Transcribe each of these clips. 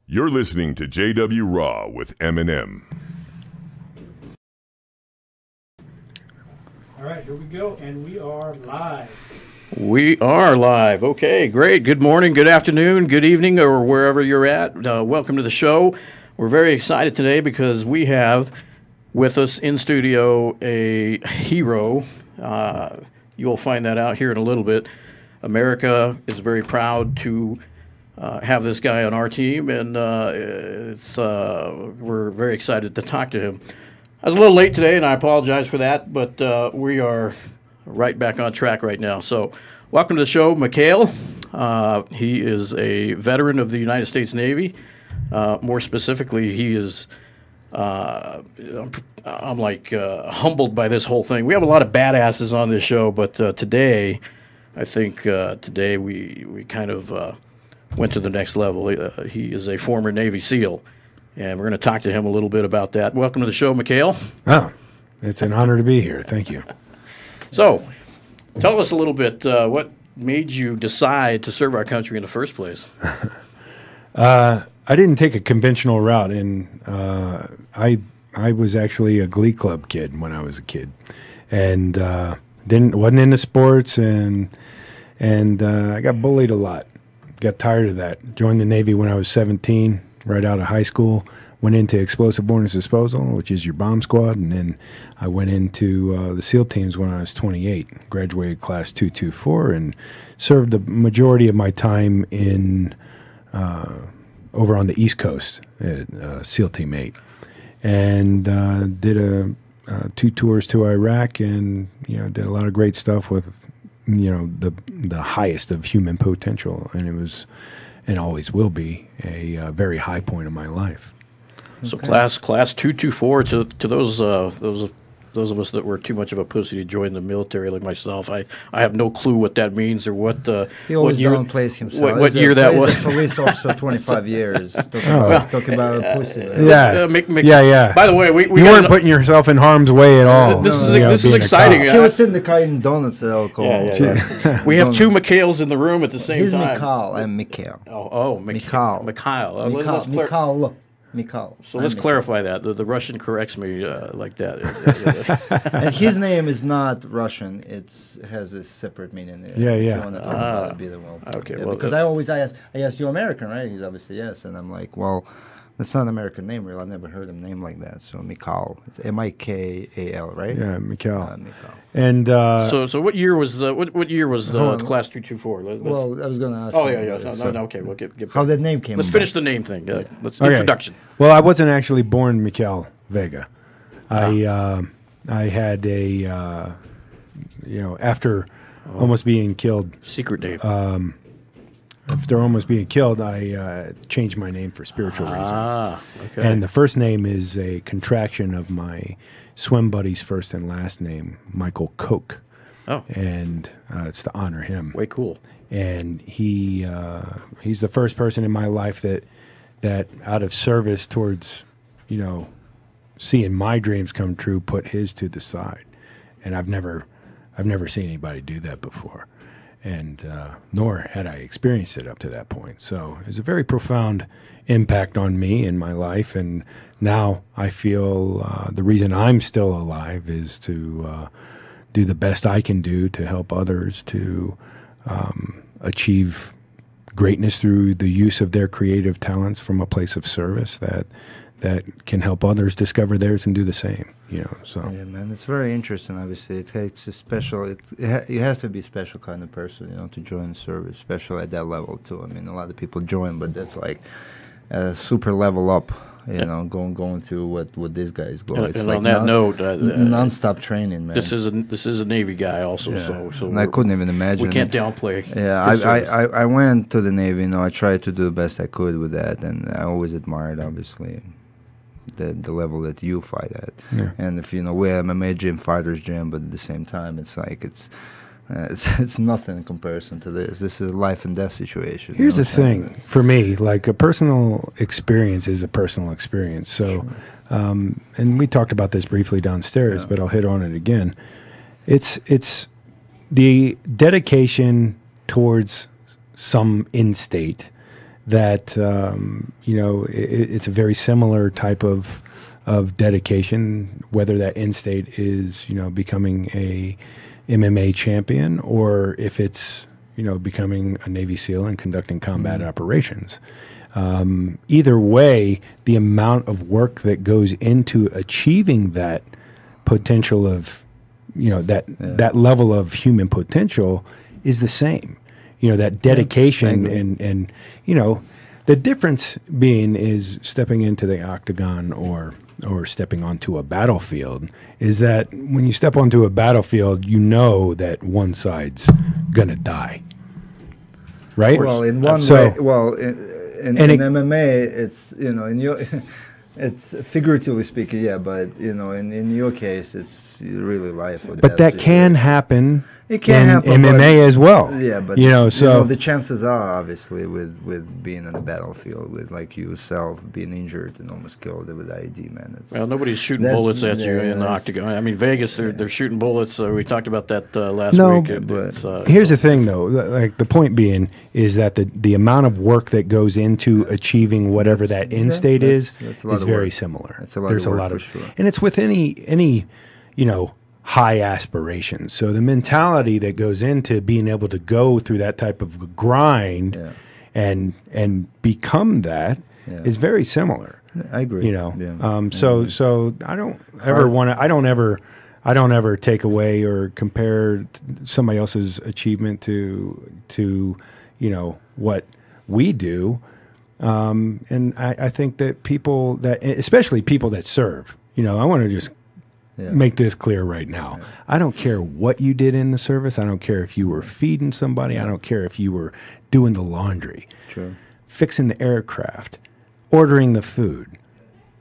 You're listening to JW Raw with Eminem. All right, here we go, and we are live. We are live. Okay, great. Good morning, good afternoon, good evening, or wherever you're at. Welcome to the show. We're very excited today because we have with us in studio a hero. You'll find that out here in a little bit. America is very proud to have this guy on our team, and we're very excited to talk to him. I was a little late today, and I apologize for that, but we are right back on track right now. So welcome to the show, Mikal. He is a veteran of the United States Navy. More specifically, he is, I'm humbled by this whole thing. We have a lot of badasses on this show, but today, I think today we kind of went to the next level. He is a former Navy SEAL, and we're going to talk to him a little bit about that. Welcome to the show, Mikal. Oh, it's an honor to be here. Thank you. So, tell us a little bit, what made you decide to serve our country in the first place? I didn't take a conventional route, and I was actually a Glee Club kid when I was a kid, and wasn't into sports, and I got bullied a lot. Got tired of that. Joined the Navy when I was 17, right out of high school. Went into explosive ordnance disposal, which is your bomb squad, and then I went into the SEAL teams when I was 28. Graduated class 224 and served the majority of my time in over on the East Coast at SEAL Team 8, and did 2 tours to Iraq, and did a lot of great stuff with the highest of human potential, and it was and always will be a very high point of my life. So class 224 to those of us that were too much of a pussy to join the military, like myself. I have no clue what that means or what he always downplays himself. What year that was? He's a police officer, 25 years. Talking about a pussy. Right? Yeah. By the way, we you weren't putting yourself in harm's way at all. This is exciting. He was sitting in the car eating donuts at alcohol. Yeah. We have 2 Mikals in the room at the same time. He's Mikal and Mikal. Mikal. Mikal. So let's clarify that. The Russian corrects me like that. And his name is not Russian. It has a separate meaning. Yeah. If you want to talk about it, be the one. Okay. Yeah, because I asked you American, right? He's obviously yes, and I'm like, well, that's not an American name, really. I've never heard him named like that. So Mikal, it's Mikal, right? Yeah, Mikal. Mikal. And so what year was what year was class 324? Well, I was going to ask. Oh yeah. No. Okay, we'll get how that name came. Let's finish the name thing. Let's okay. Introduction. Well, I wasn't actually born Mikal Vega. I had a after almost being killed. Secret name. After almost being killed, I changed my name for spiritual reasons. Okay. And the first name is a contraction of my swim buddy's first and last name, Michael Koch. Oh. And it's to honor him. Way cool. And he's the first person in my life that out of service towards, seeing my dreams come true, put his to the side. And I've never seen anybody do that before. And nor had I experienced it up to that point. So it was a very profound impact on me in my life. And now I feel the reason I'm still alive is to do the best I can do to help others to achieve greatness through the use of their creative talents from a place of service that can help others discover theirs and do the same. So yeah, man, it's very interesting. Obviously, it takes a special. You have to be a special kind of person, to join the service, especially at that level too. I mean, a lot of people join, but that's like a super level up. Going through what this guy's going. And, it's and like on that note, non-stop training, man. This is a Navy guy also, so and I couldn't even imagine. We can't downplay. Yeah, I went to the Navy. I tried to do the best I could with that, and I always admired, obviously, the level that you fight at. Yeah. And if we're MMA gym, fighters gym, but at the same time, it's like it's nothing in comparison to this. This is a life and death situation. Here's the thing for me: like a personal experience is a personal experience. So, and we talked about this briefly downstairs, but I'll hit on it again. It's the dedication towards some end state that it's a very similar type of dedication, whether that end state is becoming a MMA champion or if it's becoming a Navy SEAL and conducting combat operations. Either way, the amount of work that goes into achieving that potential of that level of human potential is the same. That dedication and the difference being is stepping into the octagon or stepping onto a battlefield is that when you step onto a battlefield, that one side's gonna die, right? Well, in one way, in MMA, it's in your it's figuratively speaking, yeah, but in your case, it's really life or death. But that can happen. It can happen in MMA as well. Yeah, but the chances are obviously with being on the battlefield with like yourself being injured and almost killed with IED, man. Nobody's shooting bullets at you in the octagon. I mean, Vegas, they're shooting bullets. We talked about that last week. But here's the thing, though. Like the point being is that the amount of work that goes into achieving whatever that end state is very similar. There's a lot of sure. And it's with any high aspirations. So the mentality that goes into being able to go through that type of grind and become that is very similar. I agree. So I don't ever want to. I don't ever take away or compare somebody else's achievement to what we do. And I think that people that, especially people that serve, I want to just make this clear right now. I don't care what you did in the service. I don't care if you were feeding somebody. I don't care if you were doing the laundry, fixing the aircraft, ordering the food,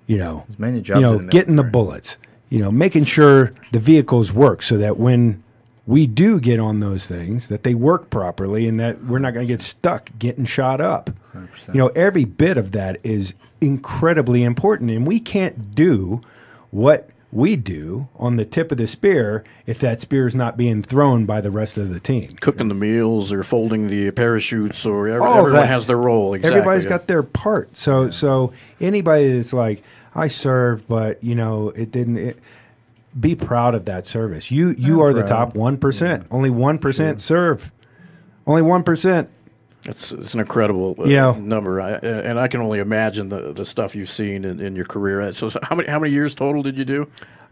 There's many jobs getting the bullets, making sure the vehicles work so that when we do get on those things, that they work properly and that we're not going to get stuck getting shot up. 100%. Every bit of that is incredibly important, and we can't do what we do on the tip of the spear if that spear is not being thrown by the rest of the team. Cooking the meals or folding the parachutes or everyone has their role. Exactly. Everybody's got their part. So anybody that's like, I served, but it didn't. Be proud of that service. You are the top 1%. Yeah. Only 1% serve. Only 1%. It's an incredible number, and I can only imagine the stuff you've seen in your career. So how many years total did you do?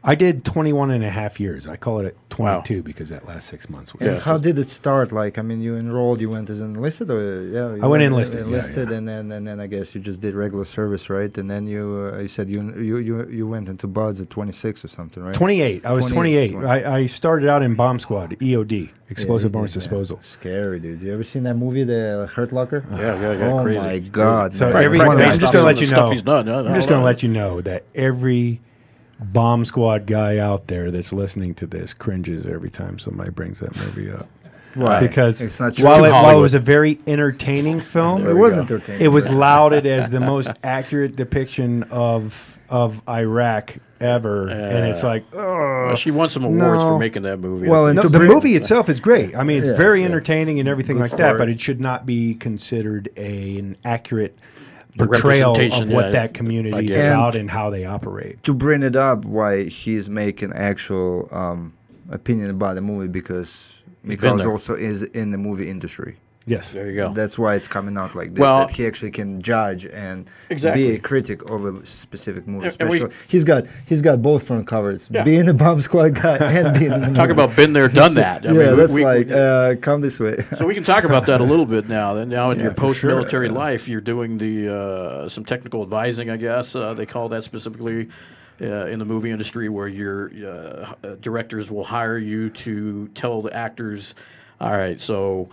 I did 21 and a half years. I call it 22 because that last 6 months. And how did it start? Like, I mean, you enrolled, you went as enlisted, or I went enlisted. And then I guess you just did regular service, right? And then you said you went into BUDS at 26 or something, right? 28. I was 28. I started out in bomb squad, EOD, explosive arms disposal. Scary, dude. You ever seen that movie, The Hurt Locker? Yeah. Oh crazy. My God. So I'm just going to let you know. I'm just going to let you know that every bomb squad guy out there that's listening to this cringes every time somebody brings that movie up. Why? Because it's not true. while it was a very entertaining film, it was entertaining. It was lauded as the most accurate depiction of Iraq ever, and it's like, well, she won some awards for making that movie. Well, the movie itself is great. I mean, it's very entertaining and everything like that, but it should not be considered an accurate portrayal of what that community is about and how they operate. To bring it up, why he's making actual opinion about the movie, because Mikal also is in the movie industry. Yes, there you go. That's why it's coming out like this. That he actually can judge and be a critic of a specific movie. He's got both front covers, being a bomb squad guy and being in the movie. Talk about been there, done that. Come this way. So we can talk about that a little bit now. Then now in your post-military life, you're doing some technical advising, I guess they call that specifically. In the movie industry, where your directors will hire you to tell the actors, all right, so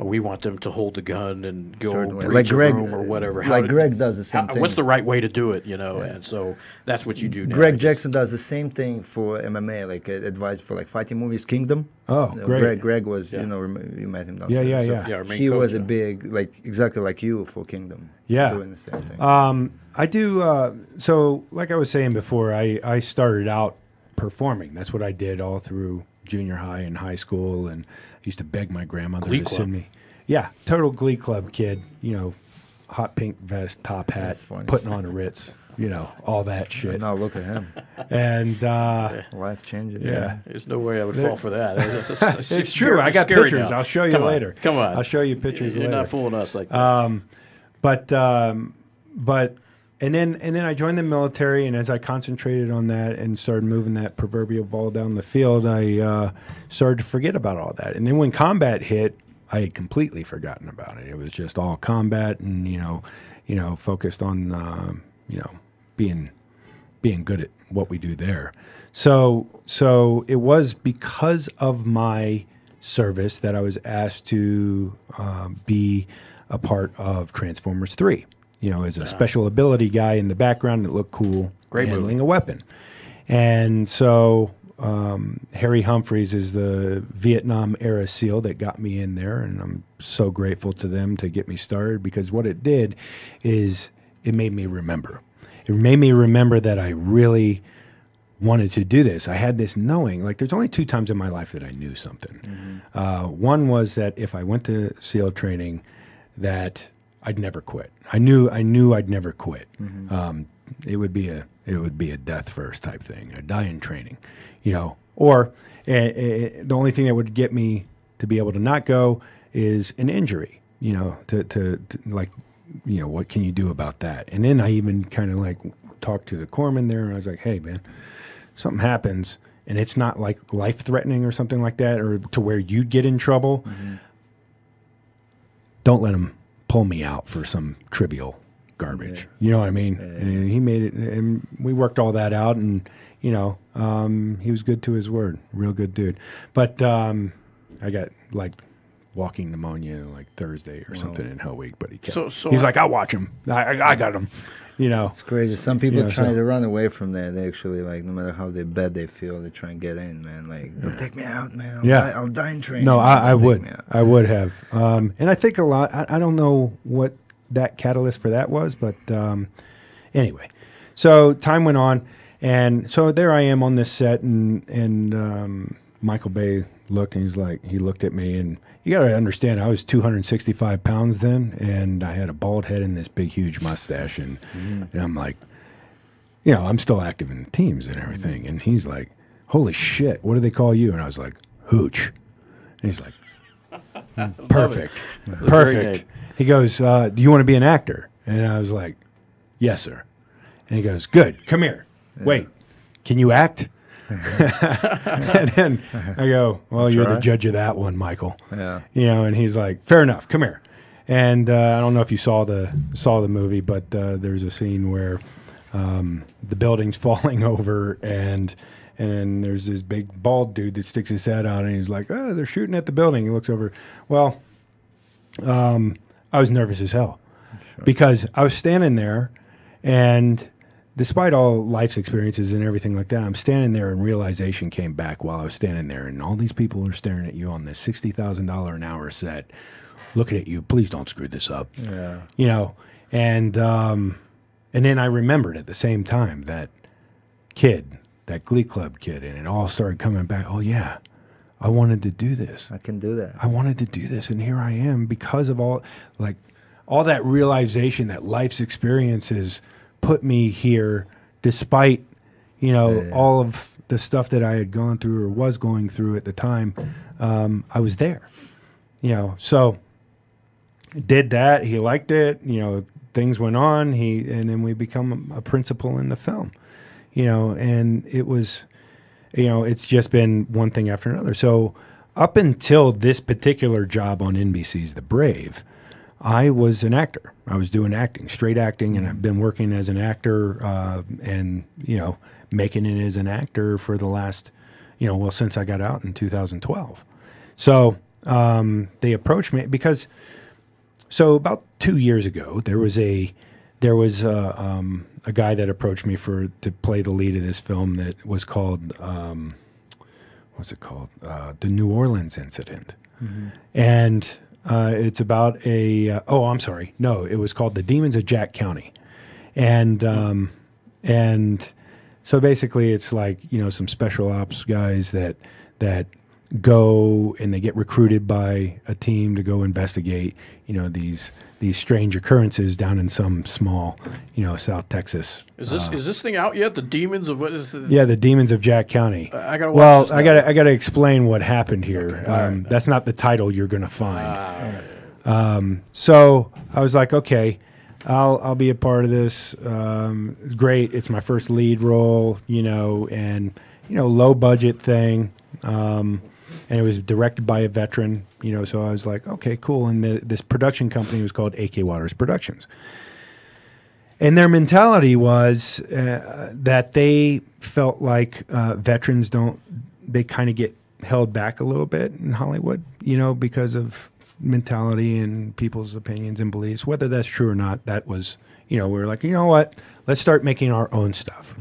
we want them to hold the gun and go breach a room or whatever. Greg does the same thing. What's the right way to do it, And so that's what you do now. Greg Jackson does the same thing for MMA, like advice for like fighting movies, Kingdom. Oh, great. Greg was, you met him downstairs. Yeah. He was a big, exactly like you for Kingdom. Yeah. Doing the same thing. I do, so like I was saying before, I started out performing. That's what I did all through junior high and high school, and I used to beg my grandmother to send me. Yeah, total Glee Club kid, hot pink vest, top hat, That's funny. putting on a Ritz, you know, all that shit. Now look at him. And Life changing. yeah. There's no way I would fall for that. It's true. I got scary pictures. now. I'll show you Come on. later. Come on. I'll show you pictures You're later. not fooling us like that. But and then I joined the military, and as I concentrated on that and started moving that proverbial ball down the field, I started to forget about all that. And then when combat hit, I had completely forgotten about it. It was just all combat, and focused on being good at what we do there. So it was because of my service that I was asked to be a part of Transformers 3. As a special ability guy in the background that looked cool, Great handling movie. a weapon. And so Harry Humphreys is the Vietnam era SEAL that got me in there, and I'm so grateful to them to get me started, because what it did is it made me remember. It made me remember that I really wanted to do this. I had this knowing, like there's only 2 times in my life that I knew something. One was that if I went to SEAL training, that I'd never quit. I knew I'd never quit. It would be a death first type thing. I'd die in training, Or the only thing that would get me to be able to not go is an injury. To what can you do about that? And then I even kind of like talked to the corpsman there, and I was like, hey man, something happens and it's not like life threatening or something like that, or to where you'd get in trouble. Don't let them pull me out for some trivial garbage. Yeah. You know what I mean? Yeah. And he made it, and we worked all that out, and he was good to his word, real good dude. But I got like walking pneumonia like Thursday or something in Hell Week, but he kept, he's like, I'll watch him. I got him. It's crazy. Some people try so- to run away from that. They actually, like, no matter how bad they feel, they try and get in, man. Like, don't take me out, man. I'll die in training. No, I Don't take would. me out. I would have. And I think a lot, I don't know what that catalyst for that was, but anyway. So time went on, and so there I am on this set, and Michael Bay looked, and he looked at me, and you got to understand, I was 265 pounds then, and I had a bald head and this big, huge mustache, and I'm like, I'm still active in the teams and everything, and he's like, holy shit, what do they call you? And I was like, Hooch. And he's like, perfect. Great. He goes, do you want to be an actor? And I was like, yes, sir. And he goes, good, come here. Wait, can you act? And then I go, well, you're the judge of that one, Michael. Yeah. And he's like, fair enough, come here. And I don't know if you saw the movie, but there's a scene where the building's falling over, and then there's this big bald dude that sticks his head out, and he's like, oh, they're shooting at the building. He looks over. Well, I was nervous as hell because I was standing there, and despite all life's experiences and everything like that, I'm standing there, and realization came back while I was standing there, and all these people are staring at you on this $60,000 an hour set, looking at you. Please don't screw this up. Yeah. And then I remembered at the same time that kid, that Glee Club kid, and it all started coming back. Oh yeah, I wanted to do this. I can do that. I wanted to do this, and here I am because of all that realization that life's experiences put me here, despite all of the stuff that I had gone through or was going through at the time. I was there, so did that. He liked it. Things went on. And then we become a principal in the film. And it was, it's just been one thing after another. So up until this particular job on NBC's The Brave, I was an actor. I was doing acting, straight acting, and I've been working as an actor and, making it as an actor for the last, since I got out in 2012. So they approached me because, about 2 years ago, there was a guy that approached me to play the lead of this film that was called, what's it called? The New Orleans Incident. And it's about I'm sorry. No, it was called The Demons of Jack County. And so basically it's like, some special ops guys that go and they get recruited by a team to go investigate, these strange occurrences down in some small, South Texas. Is this thing out yet? The Demons of what is this? Yeah, the Demons of Jack County. I gotta watch this I gotta explain what happened here. Okay. That's not the title you're gonna find. So I was like, okay, I'll be a part of this. Great, it's my first lead role, and low budget thing. And it was directed by a veteran, so I was like, okay, cool. And this production company was called AK Waters Productions. And their mentality was that they felt like veterans they kind of get held back a little bit in Hollywood, because of mentality and people's opinions and beliefs. Whether that's true or not, that was, we were like, you know what, let's start making our own stuff.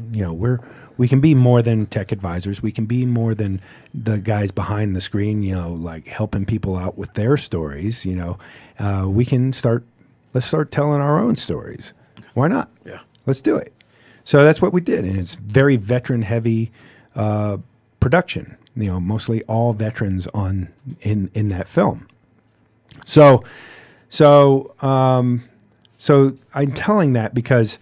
We can be more than tech advisors. We can be more than the guys behind the screen, like helping people out with their stories. Let's start telling our own stories. Why not? Yeah. Let's do it. So that's what we did. And it's very veteran heavy production, mostly all veterans in that film. So I'm telling that because,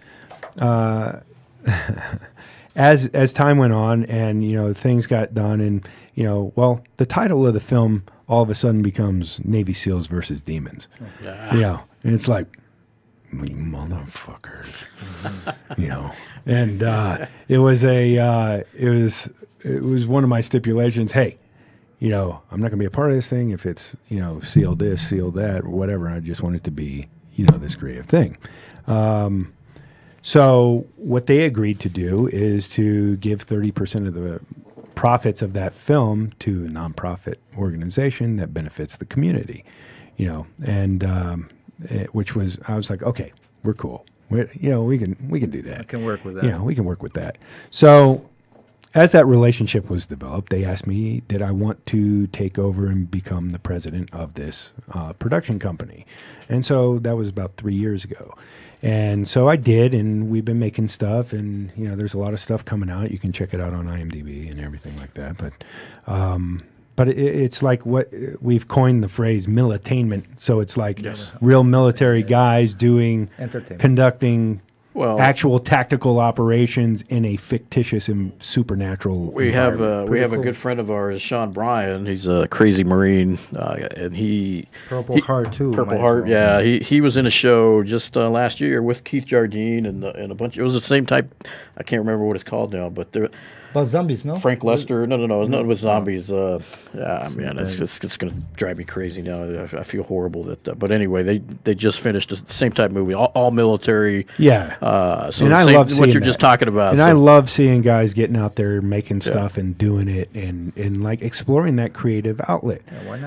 as time went on and, things got done and, the title of the film all of a sudden becomes Navy SEALs versus Demons. Yeah. And it's like, you motherfuckers, and it was one of my stipulations. Hey, I'm not going to be a part of this thing if it's, seal this, seal that, or whatever. I just want it to be, this creative thing. So what they agreed to do is to give 30% of the profits of that film to a nonprofit organization that benefits the community, which was, I was like, okay, we're cool. We can do that. I can work with that. We can work with that. So as that relationship was developed, they asked me, did I want to take over and become the president of this production company? And so that was about 3 years ago. And so I did, and we've been making stuff, and there's a lot of stuff coming out. You can check it out on IMDb and everything like that. But it's like what we've coined the phrase militainment. So it's like real military guys conducting actual tactical operations in a fictitious and supernatural. We have a good friend of ours, Sean Bryan. He's a crazy Marine, and Purple Heart too. Purple Heart, yeah. He was in a show just last year with Keith Jardine and a bunch. It was the same type. I can't remember what it's called now, but there. About zombies, no? Frank Lester. No. It's not with zombies. Yeah, man, it's going to drive me crazy now. I feel horrible that. But anyway, they just finished the same type movie, all military. Yeah. So and I love what you're just talking about. And I love seeing guys getting out there making stuff and doing it and like exploring that creative outlet. Yeah, why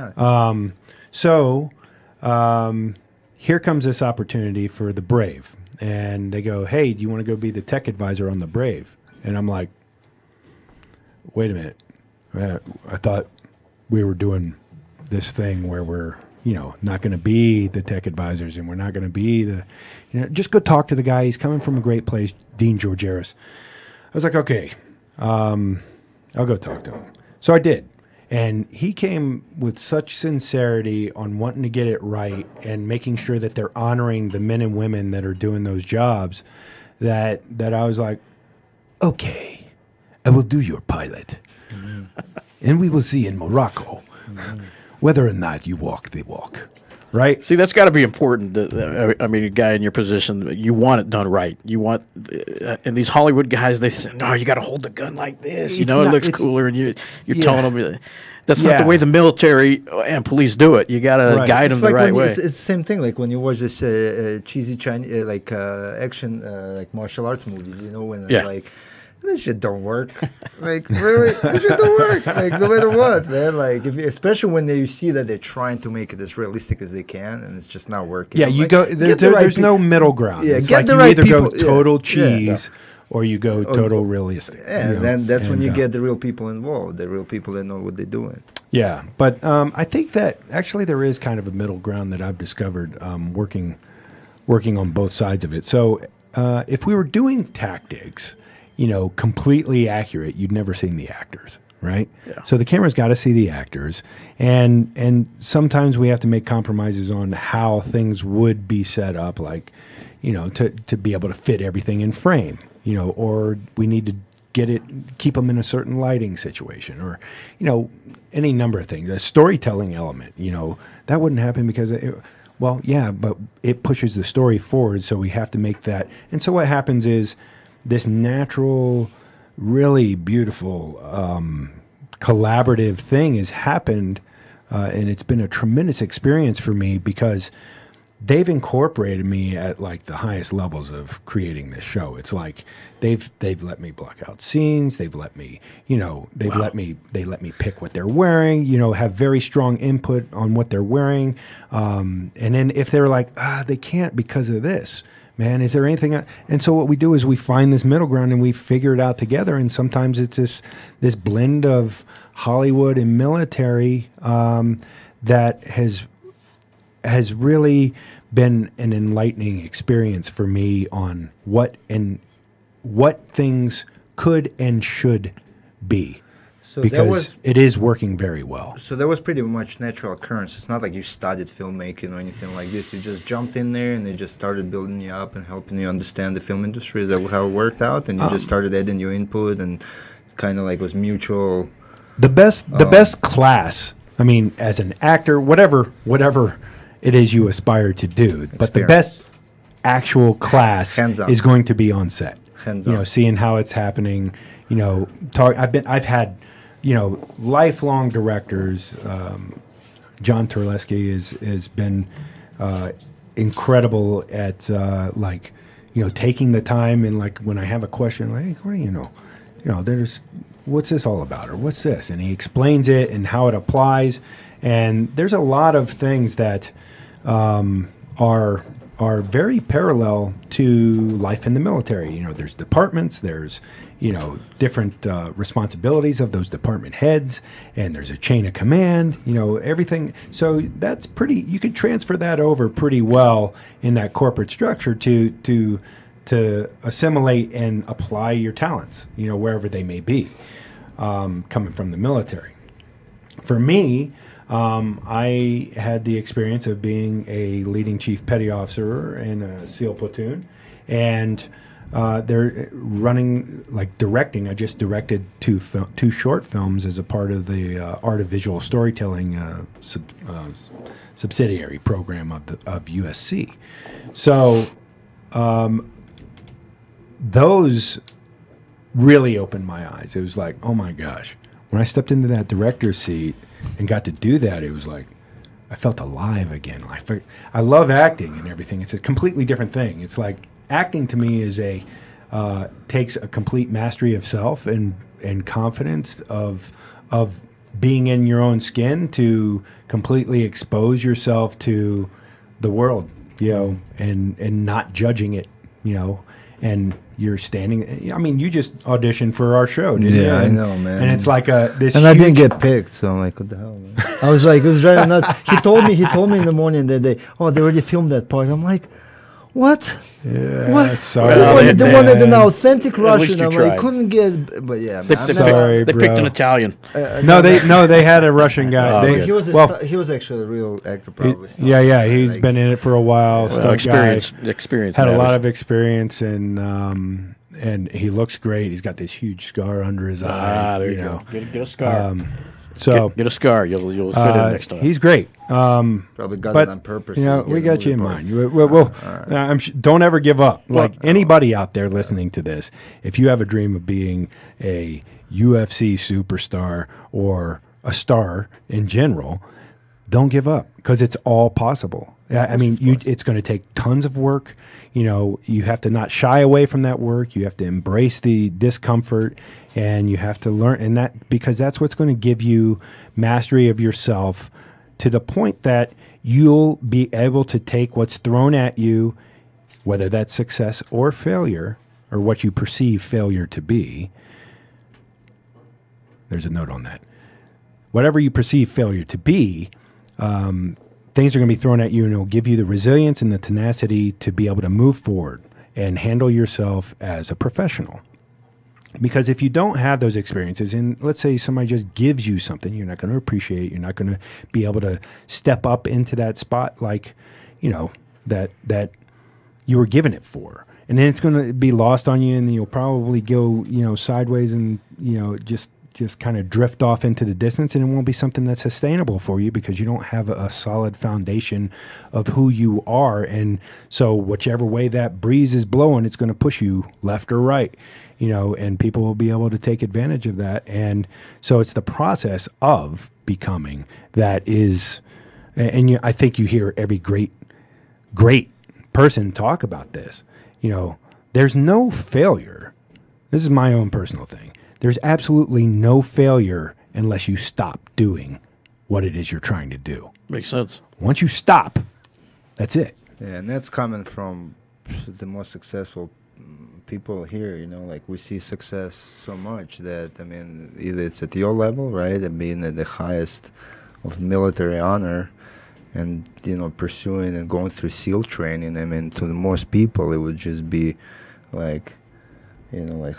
not? Here comes this opportunity for the Brave, and they go, "Hey, do you want to go be the tech advisor on the Brave?" And I'm like, wait a minute. I thought we were doing this thing where we're, not going to be the tech advisors and we're not going to be just go talk to the guy. He's coming from a great place, Dean Georgeris. I was like, okay, I'll go talk to him. So I did. And he came with such sincerity on wanting to get it right and making sure that they're honoring the men and women that are doing those jobs that I was like, okay. I will do your pilot, and we will see in Morocco whether or not you walk the walk, right? See, that's got to be important. I mean, a guy in your position, you want it done right. You want, and these Hollywood guys, they say, no, you got to hold the gun like this. It looks cooler, and you're telling them that's not the way the military and police do it. You got to guide them the right way. It's the same thing. Like when you watch this cheesy Chinese, action, like martial arts movies. When like. This shit don't work. Like, really? This shit don't work. Like, no matter what, man. Like, especially when you see that they're trying to make it as realistic as they can, and it's just not working. Yeah, there's no middle ground. Yeah, it's like you either go total cheese or you go total realistic. Yeah, and then that's when you get the real people involved, the real people that know what they're doing. Yeah, but I think that actually there is kind of a middle ground that I've discovered working on both sides of it. So if we were doing tactics, completely accurate, you'd never seen the actors, right? Yeah. So the camera's got to see the actors, and sometimes we have to make compromises on how things would be set up, like, you know, to be able to fit everything in frame, you know, or we need to keep them in a certain lighting situation, or, you know, any number of things. A storytelling element, you know, that wouldn't happen because well, yeah, but it pushes the story forward, so we have to make that. And so what happens is this natural, really beautiful, collaborative thing has happened, and it's been a tremendous experience for me because they've incorporated me at like the highest levels of creating this show. It's like they've let me block out scenes. They've let me, you know, they let me pick what they're wearing, you know, have very strong input on what they're wearing. And then if they're like, they can't because of this, man, is there anything? And so what we do is we find this middle ground and we figure it out together. And sometimes it's this blend of Hollywood and military that has really been an enlightening experience for me on what things could and should be, So because it is working very well. So that was pretty much natural occurrence. It's not like you studied filmmaking or anything like this. You just jumped in there and they just started building you up and helping you understand the film industry. Is that how it worked out? And you just started adding your input and kind of like was mutual. The best class, I mean, as an actor, whatever it is you aspire to do, but the best actual class is going to be on set. Hands you on. know, seeing how it's happening. You know, I've had, you know, lifelong directors. John Terleski has been incredible at like, you know, taking the time and like when I have a question, like, hey, what do you know? You know, there's what's this all about, or what's this? And he explains it and how it applies. And there's a lot of things that are very parallel to life in the military. You know, there's departments, there's, you know, different responsibilities of those department heads, and there's a chain of command, you know, everything. So that's you could transfer that over pretty well in that corporate structure to assimilate and apply your talents, you know, wherever they may be, coming from the military. For me, I had the experience of being a leading chief petty officer in a SEAL platoon, and they're running, like directing. I just directed two short films as a part of the Art of Visual Storytelling subsidiary program of USC. So those really opened my eyes. It was like, oh my gosh, when I stepped into that director's seat and got to do that, it was like I felt alive again. I love acting and everything. It's a completely different thing. It's like acting to me is takes a complete mastery of self and confidence of being in your own skin to completely expose yourself to the world, you know, and not judging it, you know, and you're standing. I mean, you just auditioned for our show, didn't you? Yeah, I know, man. And it's like this. And I didn't get picked, so I'm like, what the hell, man? I was like, it was driving nuts. He told me in the morning that they already filmed that part. I'm like, what? Yeah, what? sorry. They wanted an authentic Russian. you I'm tried. like, couldn't get, but yeah, man. Sorry, They picked bro. an Italian. They had a Russian guy. Oh, They- he was actually a real actor, probably. yeah, he's been in it for a while. Well, stunt guy. experience. Had a lot matters. of experience, and he looks great. He's got this huge scar under his eye. There you know. go. Get a scar. So Get a scar. You'll fit in next time. he's great. Probably got But it on purpose. you know, to we get got you in movie mind. parts. Don't ever give up. Like anybody out there listening to this, if you have a dream of being a UFC superstar or a star in general, don't give up, because it's all possible. I mean, it's going to take tons of work. You know, you have to not shy away from that work. You have to embrace the discomfort, and you have to learn, and that, because that's what's going to give you mastery of yourself to the point that you'll be able to take what's thrown at you, whether that's success or failure, or what you perceive failure to be. There's a note on that. Whatever you perceive failure to be, things are going to be thrown at you, and it'll give you the resilience and the tenacity to be able to move forward and handle yourself as a professional. Because if you don't have those experiences, and let's say somebody just gives you something, you're not going to appreciate, you're not going to be able to step up into that spot like, that you were given it for. And then it's going to be lost on you, and you'll probably go, sideways and, just kind of drift off into the distance, and it won't be something that's sustainable for you because you don't have a solid foundation of who you are. And so whichever way that breeze is blowing, it's going to push you left or right. And people will be able to take advantage of that. And so it's the process of becoming that is, and I think you hear every great person talk about this. There's no failure. This is my own personal thing. There's absolutely no failure unless you stop doing what it is you're trying to do. Makes sense. Once you stop, that's it. Yeah, and that's coming from the most successful people here, like we see success so much that, either it's at your level, right, and being at the highest of military honor and, pursuing and going through SEAL training. To the most people, it would just be like,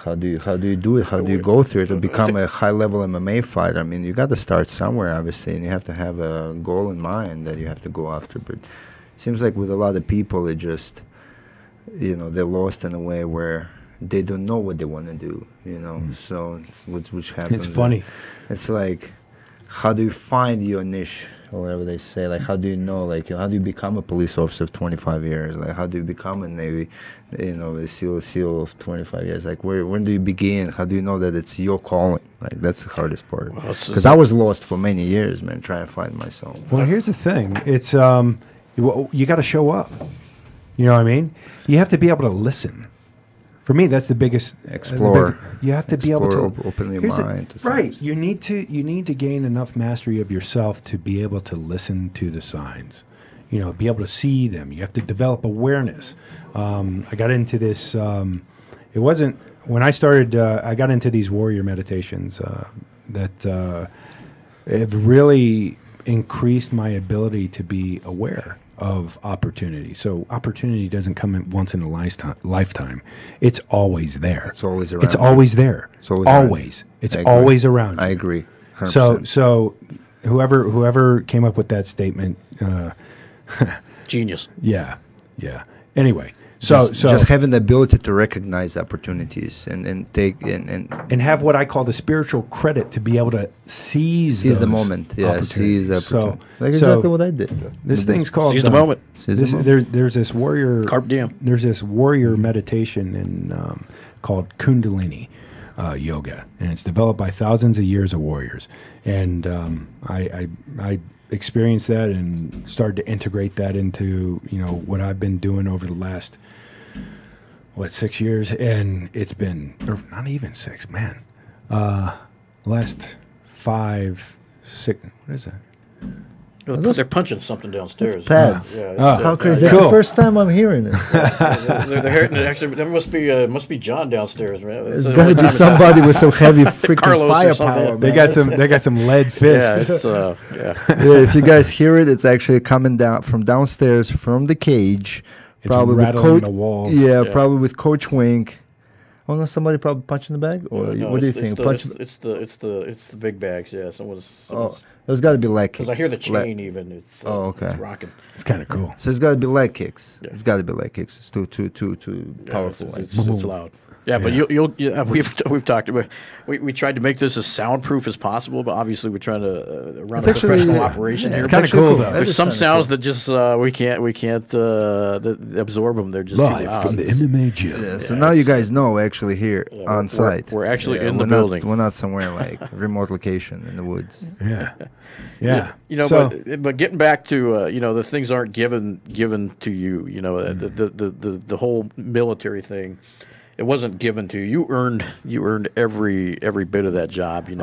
how do you do it? How do you go through it to become a high-level MMA fighter? You got to start somewhere, obviously, and you have to have a goal in mind that you have to go after. But it seems like with a lot of people, it just... they're lost in a way where they don't know what they want to do, so which happens. It's funny. It's like, how do you find your niche, or whatever they say? Like, how do you know, how do you become a police officer of 25 years? Like, how do you become a Navy, a SEAL of 25 years? Like, when do you begin? How do you know that it's your calling? Like, that's the hardest part. Because I was lost for many years, man, trying to find myself. Well, here's the thing. It's, you got to show up. You know what I mean? You have to be able to listen. For me, that's the biggest. Explore. You have to be able to open your mind. Right. You need to gain enough mastery of yourself to be able to listen to the signs. Be able to see them. You have to develop awareness. I got into this. It wasn't when I started. I got into these warrior meditations that have really increased my ability to be aware of opportunity. So opportunity doesn't come once in a lifetime. It's always there. It's always around. It's always there. It's always always. It's always around. I agree. 100%. So whoever came up with that statement, Genius. Yeah. Anyway, so just having the ability to recognize opportunities and take and have what I call the spiritual credit to be able to seize the moment. Yeah, seize the opportunity. Like exactly what I did. This thing's called seize the moment. There's this warrior. Carpe diem. There's this warrior meditation called Kundalini yoga, and it's developed by thousands of years of warriors. And I experienced that and started to integrate that into what I've been doing over the last 6 years, and it's been, or not even 6, man. Last 5, 6. What is that? They're punching something downstairs. Pads. How crazy! That's cool. the first time I'm hearing it. Actually, there must be John downstairs, man. There's got to be somebody with some heavy freaking firepower. They got some lead fists. Yeah, if you guys hear it, it's actually coming down from downstairs from the cage. It's probably with rattling the walls. Yeah, probably with Coach Wink. Oh no, somebody probably punching the bag, or no, what do you think? It's the big bags. Yeah, someone's there's got to be leg kicks. Because I hear the chain even. It's okay. It's rocking. It's kind of cool. So it's got to be leg kicks. Yeah. It's got to be leg kicks. It's too powerful. It's loud. Yeah, but we've talked about. We tried to make this as soundproof as possible, but obviously we're trying to run a professional operation here. It's kind of cool though. There's some sounds that just we can't absorb them. They're just live too loud. from the MMA gym. Yeah, so now you guys know actually here on site. We're actually in the building. We're not somewhere like remote location in the woods. Yeah. But getting back to the things aren't given to you. The whole military thing. It wasn't given to you. You earned every bit of that job. And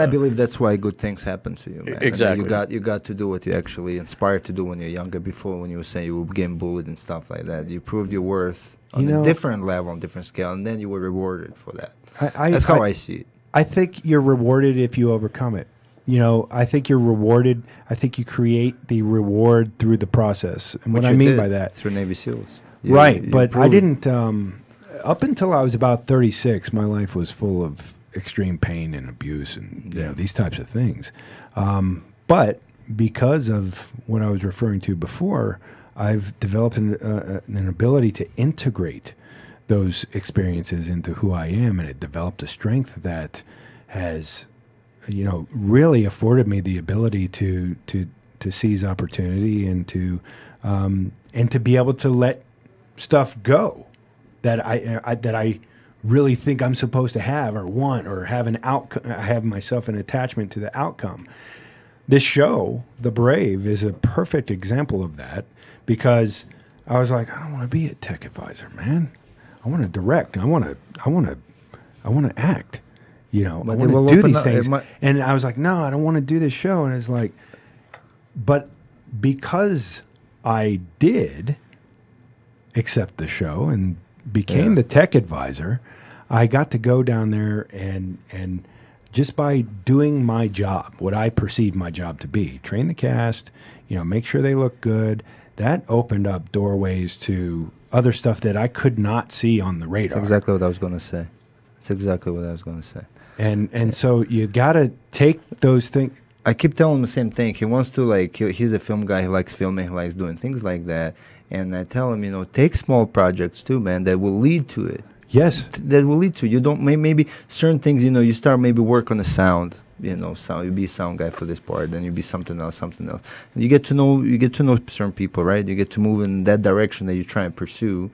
I believe that's why good things happen to you, man. Exactly. You got to do what you actually inspired to do when you're younger. Before, when you were saying you were getting bullied and stuff like that, you proved your worth on a different level, on a different scale, and then you were rewarded for that. That's how I see it. I think you're rewarded if you overcome it. I think you're rewarded. I think you create the reward through the process. And what I mean by that, through Navy SEALs, but I didn't. up until I was about 36, my life was full of extreme pain and abuse and these types of things. But because of what I was referring to before, I've developed an ability to integrate those experiences into who I am, and it developed a strength that has, really afforded me the ability to seize opportunity and to be able to let stuff go that I really think I'm supposed to have or want or have an outcome. I have myself an attachment to the outcome. This show, The Brave, is a perfect example of that, because I was like, I don't want to be a tech advisor, man. I want to direct. I want to act. I want to do these things. And I was like, no, I don't want to do this show. And it's like, but because I did accept the show and became the tech advisor, I got to go down there and just by doing my job, what I perceived my job to be, train the cast, make sure they look good. That opened up doorways to other stuff that I could not see on the radar. That's exactly what I was going to say. That's exactly what I was going to say. And so you got to take those things. I keep telling him the same thing. He wants to, he's a film guy. He likes filming. He likes doing things like that. And I tell him, take small projects too, man, that will lead to it. Yes. That will lead to it. You don't, maybe certain things, you start maybe work on the sound. Sound, you be a sound guy for this part, then you be something else. And you get to know certain people, right? You get to move in that direction that you try and pursue,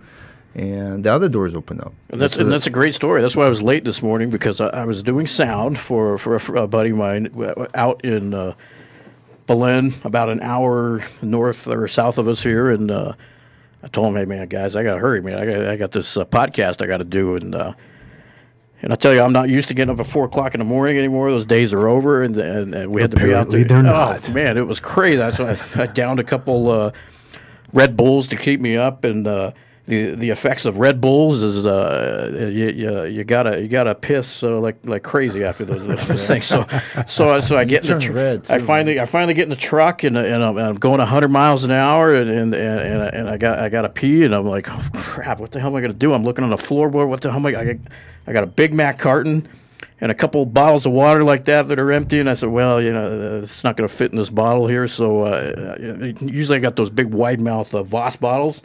and the other doors open up. That's a great story. That's why I was late this morning, because I was doing sound for a buddy of mine out in Belen, about an hour north or south of us here, and I told him, hey man, guys, I gotta hurry, man. I got this podcast I got to do, and I tell you, I'm not used to getting up at 4 o'clock in the morning anymore. Those days are over, and we had to be out there. They're not. Oh, man, it was crazy. That's why I downed a couple Red Bulls to keep me up, and the effects of Red Bulls is you gotta piss like crazy after those things. So I get in I finally get in the truck, and I'm going 100 miles an hour, and I gotta pee, and I'm like, oh, crap, what the hell am I gonna do? I'm looking on the floorboard. What the hell am I got a Big Mac carton and a couple bottles of water like that are empty. And I said, well, it's not going to fit in this bottle here. So usually I got those big wide mouth Voss bottles,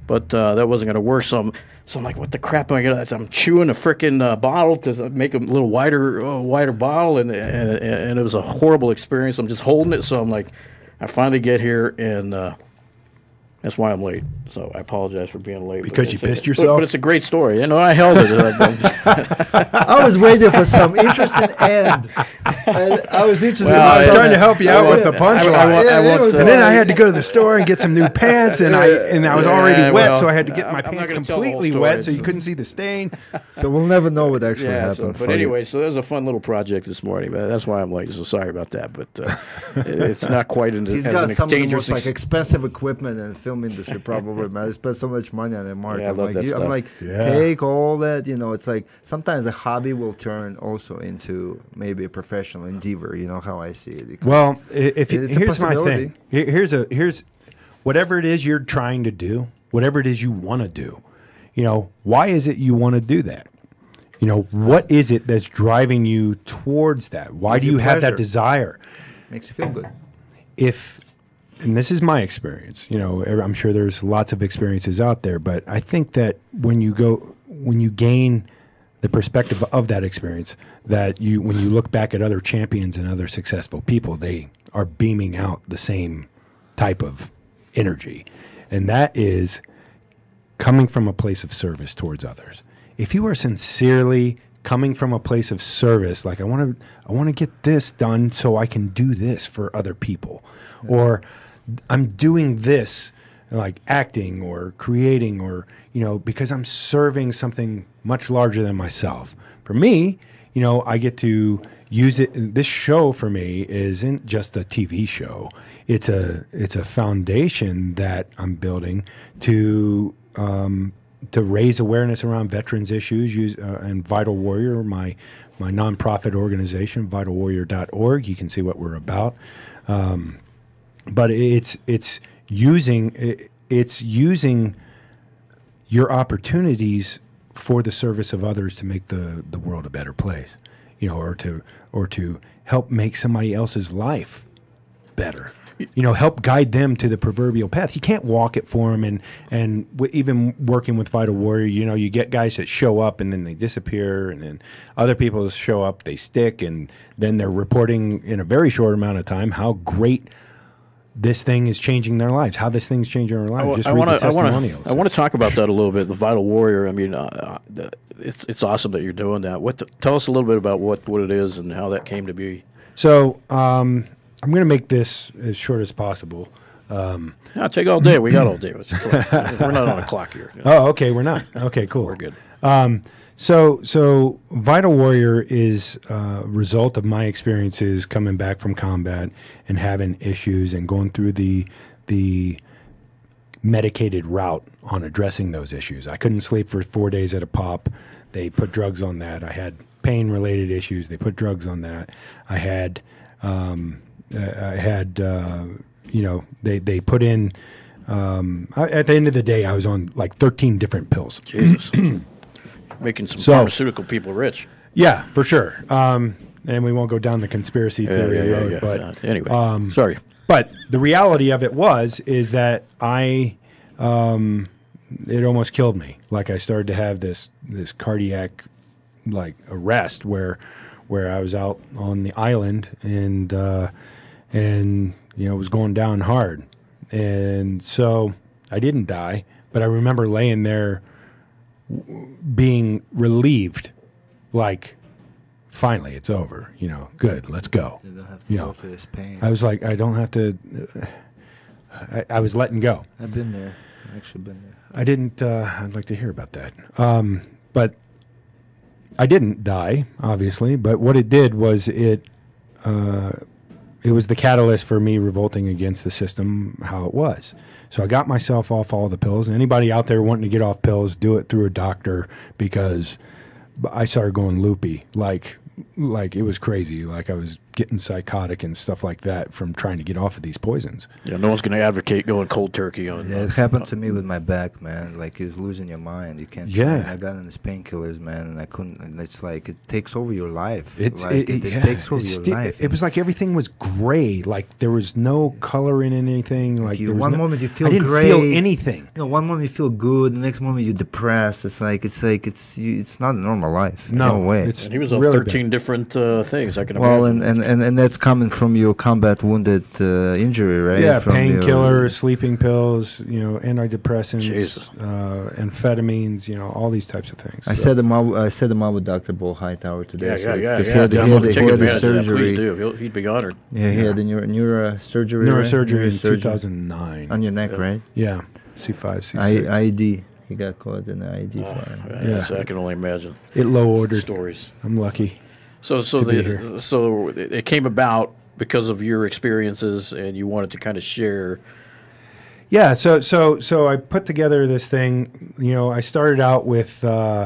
but that wasn't going to work. So I'm like, what the crap am I going to? I'm chewing a freaking bottle to make a little wider bottle, and it was a horrible experience. I'm just holding it. So I'm like, I finally get here, and that's why I'm late. So I apologize for being late. Because you pissed yourself? But it's a great story. I held it. I was waiting for some interesting end. I was interested. I was trying to help you out with the punchline. And then I had to go to the store and get some new pants, and I was already wet, so I had to get my pants completely wet so you couldn't see the stain. So we'll never know what actually happened. But anyway, so there's a fun little project this morning. But that's why I'm late. So sorry about that. But it's not quite as He's got some of the most dangerous expensive equipment in the film industry, probably. Man, I spent so much money on that market. Yeah, I love that stuff. I'm like, take all that. It's like sometimes a hobby will turn also into maybe a professional endeavor. You know how I see it. Well, here's my thing. Here's whatever it is you're trying to do, whatever it is you want to do. Why is it you want to do that? What is it that's driving you towards that? Why do you have that desire? Makes you feel good. And this is my experience, I'm sure there's lots of experiences out there, but I think that when you gain the perspective of that experience, that when you look back at other champions and other successful people, they are beaming out the same type of energy. And that is coming from a place of service towards others. If you are sincerely coming from a place of service, like I want to get this done so I can do this for other people, or I'm doing this, like acting or creating, or because I'm serving something much larger than myself. For me, I get to use it. This show for me isn't just a TV show. It's a foundation that I'm building to raise awareness around veterans issues. And Vital Warrior, my nonprofit organization, vitalwarrior.org. You can see what we're about. But it's using your opportunities for the service of others to make the world a better place, you know, or to help make somebody else's life better. You know, help guide them to the proverbial path. You can't walk it for them. And even working with Vital Warrior, you know, you get guys that show up and then they disappear, and then other people show up, they stick, and then they're reporting in a very short amount of time how great this thing is changing their lives, how this thing's changing their lives. Just read the testimonials. I want to talk about that a little bit, the Vital Warrior. I mean, it's awesome that you're doing that. Tell us a little bit about what it is and how that came to be. So, I'm going to make this as short as possible. I'll take all day. We got all day. We're not on a clock here. Oh, okay. We're not. Okay, cool. We're good. So Vital Warrior is a result of my experiences coming back from combat and having issues and going through the medicated route on addressing those issues. I couldn't sleep for 4 days at a pop. They put drugs on that. I had pain-related issues. They put drugs on that. I had you know, they put in, at the end of the day, I was on like 13 different pills. Jesus. Making some pharmaceutical people rich. Yeah, for sure. And we won't go down the conspiracy theory road. But anyway, sorry. But the reality of it is that it almost killed me. Like I started to have this cardiac like arrest where I was out on the island and you know, it was going down hard. And so I didn't die, but I remember laying there being relieved, like, finally, it's over. You know, good, let's go. You don't have to go through this pain. I was like, I don't have to. I was letting go. I've been there. I've actually been there. I didn't. I'd like to hear about that. But I didn't die, obviously. But what it did was it was the catalyst for me revolting against the system, how it was. So I got myself off all the pills. Anybody out there wanting to get off pills, do it through a doctor, because I started going loopy, like it was crazy. Like I was getting psychotic and stuff like that from trying to get off of these poisons. Yeah, no one's going to advocate going cold turkey on. Yeah, it happened to me with my back, man. Like you was losing your mind. You can't. Yeah. I got in these painkillers, man, and I couldn't. And it's like it takes over your life. It takes over your life. It was like everything was gray. Like there was no color in anything. Like one moment you feel I didn't gray. feel anything. You know, one moment you feel good, the next moment you're depressed. It's not a normal life. No way. It's and he was on really 13 different things. I can well, imagine. and that's coming from your combat wounded injury, right? Yeah, from painkillers, sleeping pills, you know, antidepressants, Jesus. amphetamines, you know, all these types of things. I set him up with Dr. Bo Hightower today. Yeah. Because he had the surgery. Please do. He'd be honored. Yeah, he had the neurosurgery. Neurosurgery in 2009. On your neck, right? Yeah, C5, C6. IED. He got caught in the IED fire. Yes, I can only imagine. It low ordered. Stories. I'm lucky. So it came about because of your experiences, and you wanted to kind of share. Yeah, so I put together this thing. You know, I started out with going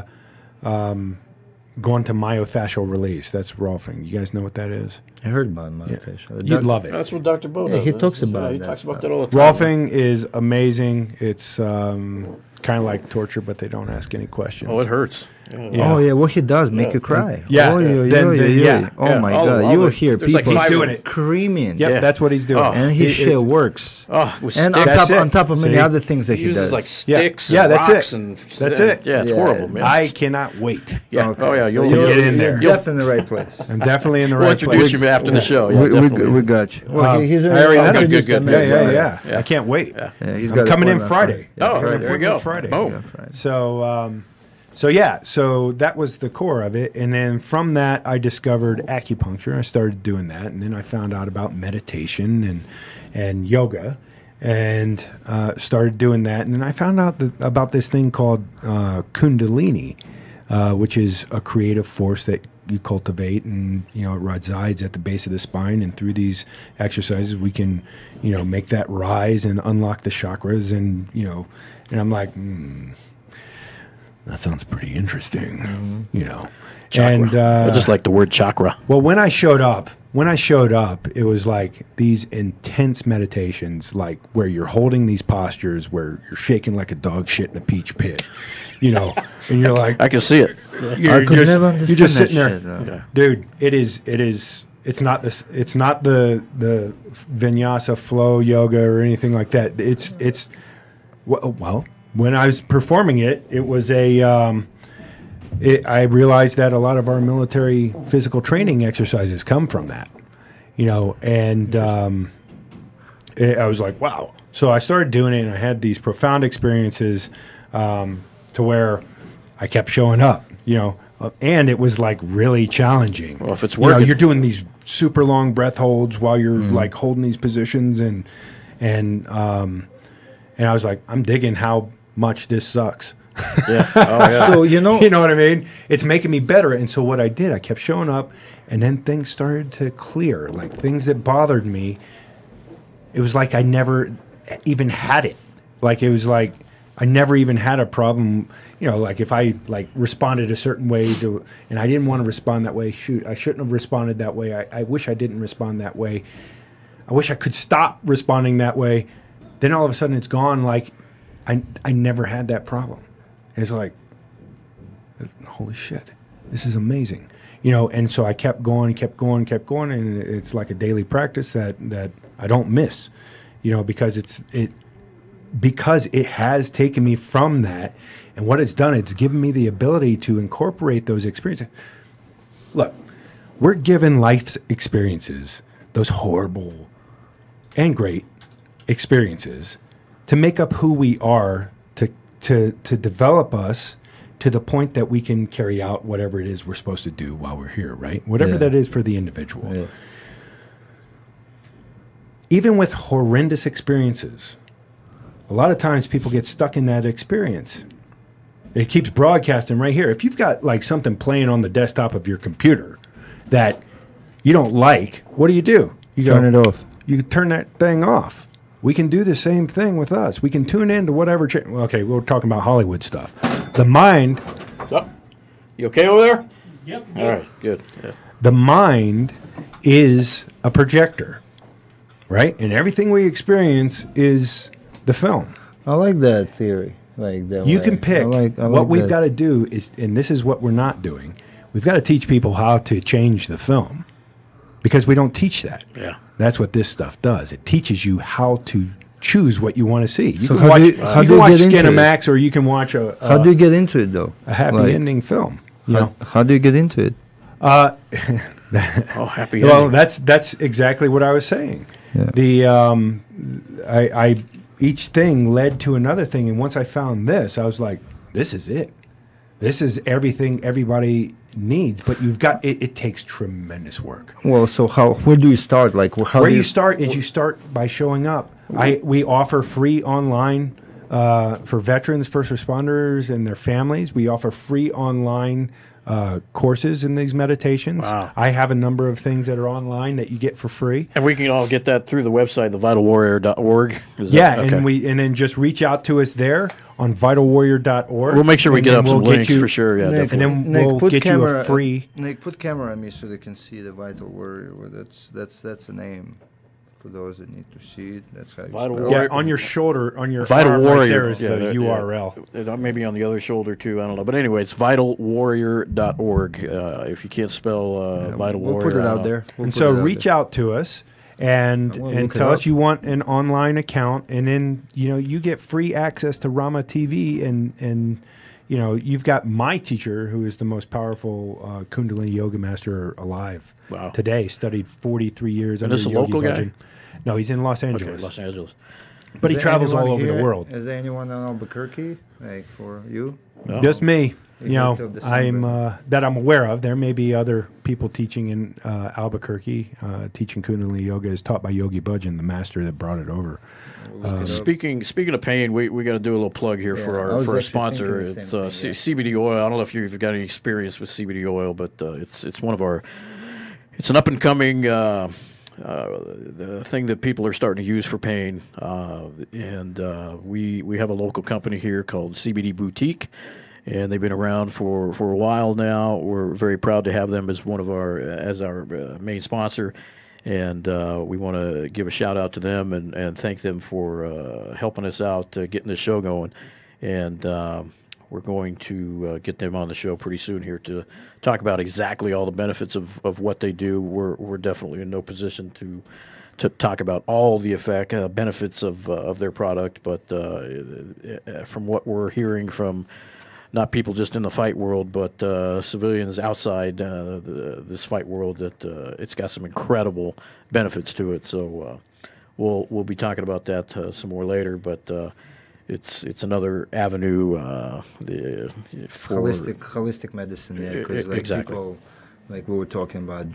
to myofascial release. That's Rolfing. You guys know what that is? I heard about myofascial. You'd love it. That's what Dr. Bo does. He talks about He that talks about stuff. that all the time. Rolfing is amazing. It's kind of like torture, but they don't ask any questions. Oh, it hurts. Yeah. Oh yeah, what he does make you cry. Yeah. Oh, Yeah. Oh my All God, you will the- hear there's like people five- doing it. screaming. Yep, Yeah. that's what he's doing. Oh. And his shit works. Oh, with And sticks. on top of many See? other things that He he uses does. like sticks Yeah, and that's rocks it. and That's it. Yeah, it's Yeah. horrible, man. I cannot wait. Yeah. Okay, Oh yeah, so you'll you're- get in there. You're definitely in the right place. I'm definitely in the We'll right introduce place. you after the show. Yeah, we definitely. got you. Well, he's I already already introduced good. him. Yeah. I can't wait. Yeah. Yeah, he's I'm got an coming in appointment Friday. Oh, Friday. there we go. Friday. Boom. Yeah, Friday. So that was the core of it. And then from that, I discovered acupuncture. I started doing that. And then I found out about meditation and yoga and started doing that. And then I found out about this thing called Kundalini, which is a creative force that you cultivate, and it resides at the base of the spine. And through these exercises, we can, make that rise and unlock the chakras. And and I'm like, that sounds pretty interesting, Chakra. And I just like the word chakra. well, when I showed up when I showed up, it was like these intense meditations, like where you're holding these postures, where you're shaking like a dog shit in a peach pit, you know, and you're like, I can see it. you're understand just sitting there, that shit, Yeah. dude. It's not this. It's not the vinyasa flow yoga or anything like that. It's well, when I was performing it, it was a. I realized that a lot of our military physical training exercises come from that, you know, and I was like, wow. So I started doing it, and I had these profound experiences to where I kept showing up, you know, and it was like really challenging. Well, if it's You know, working. you're doing these super long breath holds while you're like holding these positions, and I was like, I'm digging how much this sucks. Yeah. Oh, yeah. So you know, You know what I mean? It's making me better. And so what I did, I kept showing up, and then things started to clear. Like things that bothered me, it was like I never even had it. Like it was like I never even had a problem. You know, like if I like responded a certain way to, and I didn't want to respond that way. Shoot, I shouldn't have responded that way. I wish I didn't respond that way. I wish I could stop responding that way. Then all of a sudden it's gone. Like I never had that problem. And it's like, holy shit, this is amazing, you know. And so I kept going, and it's like a daily practice that I don't miss, you know, because it has taken me from that, and what it's done, it's given me the ability to incorporate those experiences. Look, we're given life's experiences, those horrible and great experiences, to make up who we are, to develop us to the point that we can carry out whatever it is we're supposed to do while we're here, right? Whatever that is for the individual. Yeah. Even with horrendous experiences, a lot of times people get stuck in that experience. It keeps broadcasting right here. If you've got like something playing on the desktop of your computer that you don't like, what do? You turn it off. You turn that thing off. We can do the same thing with us. We can tune in to whatever. Okay, we're talking about Hollywood stuff. The mind, Oh, you okay over there? Yep. All right. Good. Yeah. the mind is a projector, right? And everything we experience is the film. I like that theory. Like that. You way. can pick. I like what we've that. got to do is, and this is what we're not doing. We've got to teach people how to change the film, because we don't teach that. Yeah. That's what this stuff does. It teaches you how to choose what you want to see. You So can how watch, do you- how you do can you watch get into it? Skinamax, or you can watch How do you get into it though? a happy Like, ending film. You know? How do you get into it? Oh, happy. Well, ending. that's exactly what I was saying. Yeah. The I each thing led to another thing, and once I found this, I was like, this is it. This is everything everybody needs, but you've got it. It takes tremendous work. Well, so where do you start? Like how Where do you start is you start by showing up. We offer free online for veterans, first responders, and their families. We offer free online courses in these meditations. Wow. I have a number of things that are online that you get for free. And we can all get that through the website, thevitalwarrior.org. Yeah, and then just reach out to us there on vitalwarrior.org. We'll make sure we and get then up some we'll get links you- for sure. Yeah, Nick, definitely. And then we'll put get you camera, a free. Nick, put camera on me so they can see the Vital Warrior. Well, that's the name for those that need to see it. That's how you Vital spell Yeah, Warrior. on your shoulder, on your Vital arm Warrior. right there is Yeah, the URL. Yeah. Maybe on the other shoulder too. I don't know. But anyway, it's vitalwarrior.org. If you can't spell Vital We'll Warrior, put it I out don't know. there. We'll And put so it out reach there. out to us and Well, and look it tell us up. you want an online account, and then you get free access to Rama TV, and you've got my teacher, who is the most powerful Kundalini yoga master alive Wow. today. Studied 43 years And under this a Yogi local guy? Bhajan. No, he's in Los Okay, Angeles, Los Angeles. but he Is there travels all anyone over the here- world. Is there anyone in Albuquerque, like for you? No. Just me. You wait till I'm December. that I'm aware of. There may be other people teaching in Albuquerque. Teaching Kundalini yoga is taught by Yogi Bhajan, the master that brought it over. We'll look it up. Speaking of pain, we got to do a little plug here Yeah, for I our was for our actually sponsor. thinking It's the same thing, CBD oil. I don't know if you've got any experience with CBD oil, but it's one of our. It's an up and coming the thing that people are starting to use for pain, and we have a local company here called CBD Boutique. and they've been around for a while now. We're very proud to have them as our main sponsor, and we want to give a shout out to them and thank them for helping us out getting this show going. And we're going to get them on the show pretty soon here to talk about exactly all the benefits of what they do. We're definitely in no position to talk about all the benefits of their product, but from what we're hearing from not people just in the fight world, but civilians outside this fight world, that it's got some incredible benefits to it. So we'll be talking about that some more later, but it's another avenue for holistic medicine. Yeah, because like exactly. people. Like we were talking about,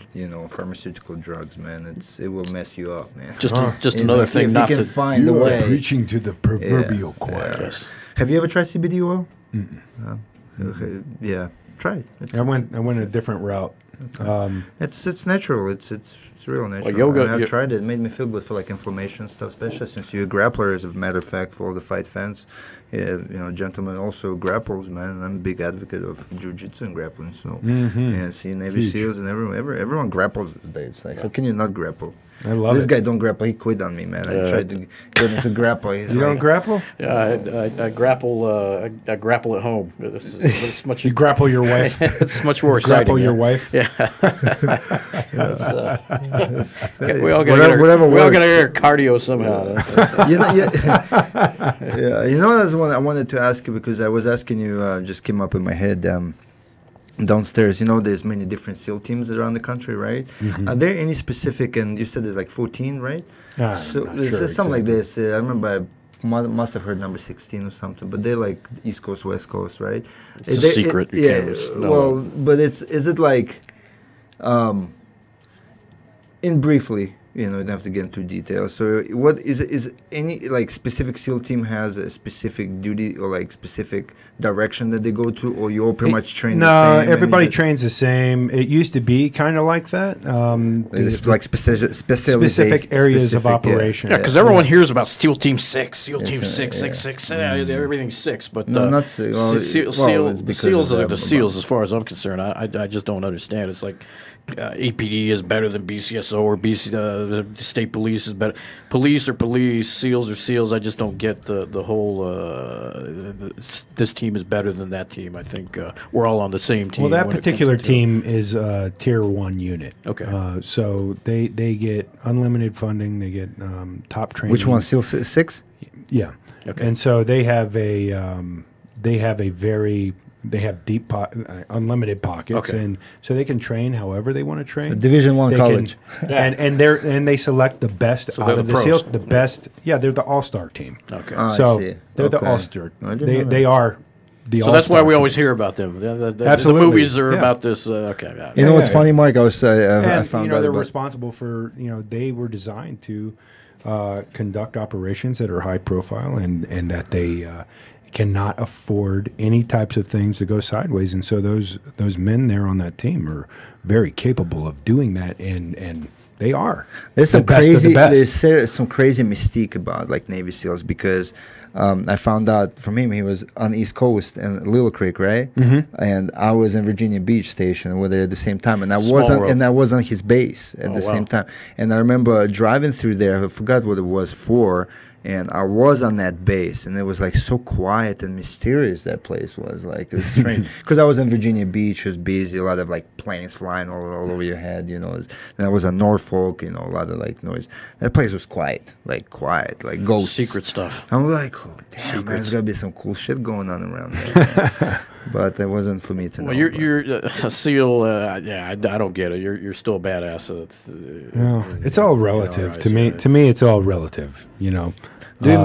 pharmaceutical drugs, man. It will mess you up, man. Just another thing if not you can to find a way. Preaching to the proverbial choir. Yes. Have you ever tried CBD oil? Okay. Yeah, try it. I went a different route. It's natural. It's real natural. yoga- And I've tried it. It made me feel good for like inflammation stuff, especially since you're a grappler, as a matter of fact, for all the fight fans. Yeah, gentlemen also grapples, man. I'm a big advocate of jiu-jitsu and grappling. So yeah, see Navy SEALs and everyone grapples these days. Like, how can you not grapple? I love this it. guy don't grapple. He quit on me, man. I tried to get him to grapple. He's You like, don't grapple? Yeah, I grapple. I grapple at home. It's much. You grapple your wife? It's much more exciting. Grapple your yeah. wife? Yeah. Hey, we all gotta whatever get our works. cardio somehow. Yeah. That's one I wanted to ask you, because I was asking you, just came up in my head downstairs. There's many different SEAL teams around the country, right? Are there any specific, and you said there's like 14, right? So I'm not there's sure something like exactly. this. I remember I must have heard number 16 or something, but they're like East Coast, West Coast, right? It's a secret. You can't know. Well, but is it like, in briefly, you don't have to get into details. So what is any like specific SEAL team has a specific duty or like specific direction that they go to, or you all pretty much train the same? No, and everybody you just- trains the same. It used to be kind of like that. It's like specific areas of specific, operation. Yeah, because everyone hears about SEAL Team 6, SEAL Team Yes, 6, yeah. 6, 6. Everything's 6. But No, not six. Well, SEAL, well, SEAL, it's the because SEAls of are that, the but- SEAls, as far as I'm concerned. I just don't understand. It's like APD is better than BCSO, or the state police is better. Police are police, SEAls are SEAls. I just don't get the whole this team is better than that team. I think we're all on the same team. Well, that when it comes particular to- team is a Tier 1 unit. Okay. So they get unlimited funding. They get top training. Which one? SEAL 6? Yeah. Okay. And so they have deep unlimited pockets, Okay. and so they can train however they want to train. Division 1 They college. can, and they select the best So out they're of the the pros. SEALs. The best, yeah, they're the all-star team. Okay. I So see. they're the Okay. all-star. I didn't know They that. are the. So that's why all-star we always teams. hear about them. The Absolutely. movies are Yeah. about this. Okay. Yeah. You know what's yeah. funny, Mike? I And found they're out about responsible for. They were designed to conduct operations that are high profile, and that they cannot afford any types of things to go sideways. And so those men there on that team are very capable of doing that, and they are. There's some the best of the crazy. best. There's some crazy mystique about like Navy SEAls, because I found out from him he was on the East Coast in Little Creek, right? And I was in Virginia Beach Station, and we were there at the same time, and I Small wasn't, world. and I was on his base at Oh, the wow. same time. And I remember driving through there. I forgot what it was for. And I was on that base, and it was like so quiet and mysterious. That place was like, it was strange, because I was in Virginia Beach, it was busy, a lot of like planes flying all over your head, And I was in Norfolk, a lot of like noise. That place was quiet, like ghosts. Secret stuff. I'm like, oh damn, man, there's gotta be some cool shit going on around there. man. But it wasn't for me to know. Well, you're but- a SEAL. I don't get it. You're still a badass. It's all relative to me. To me, it's all relative. Do you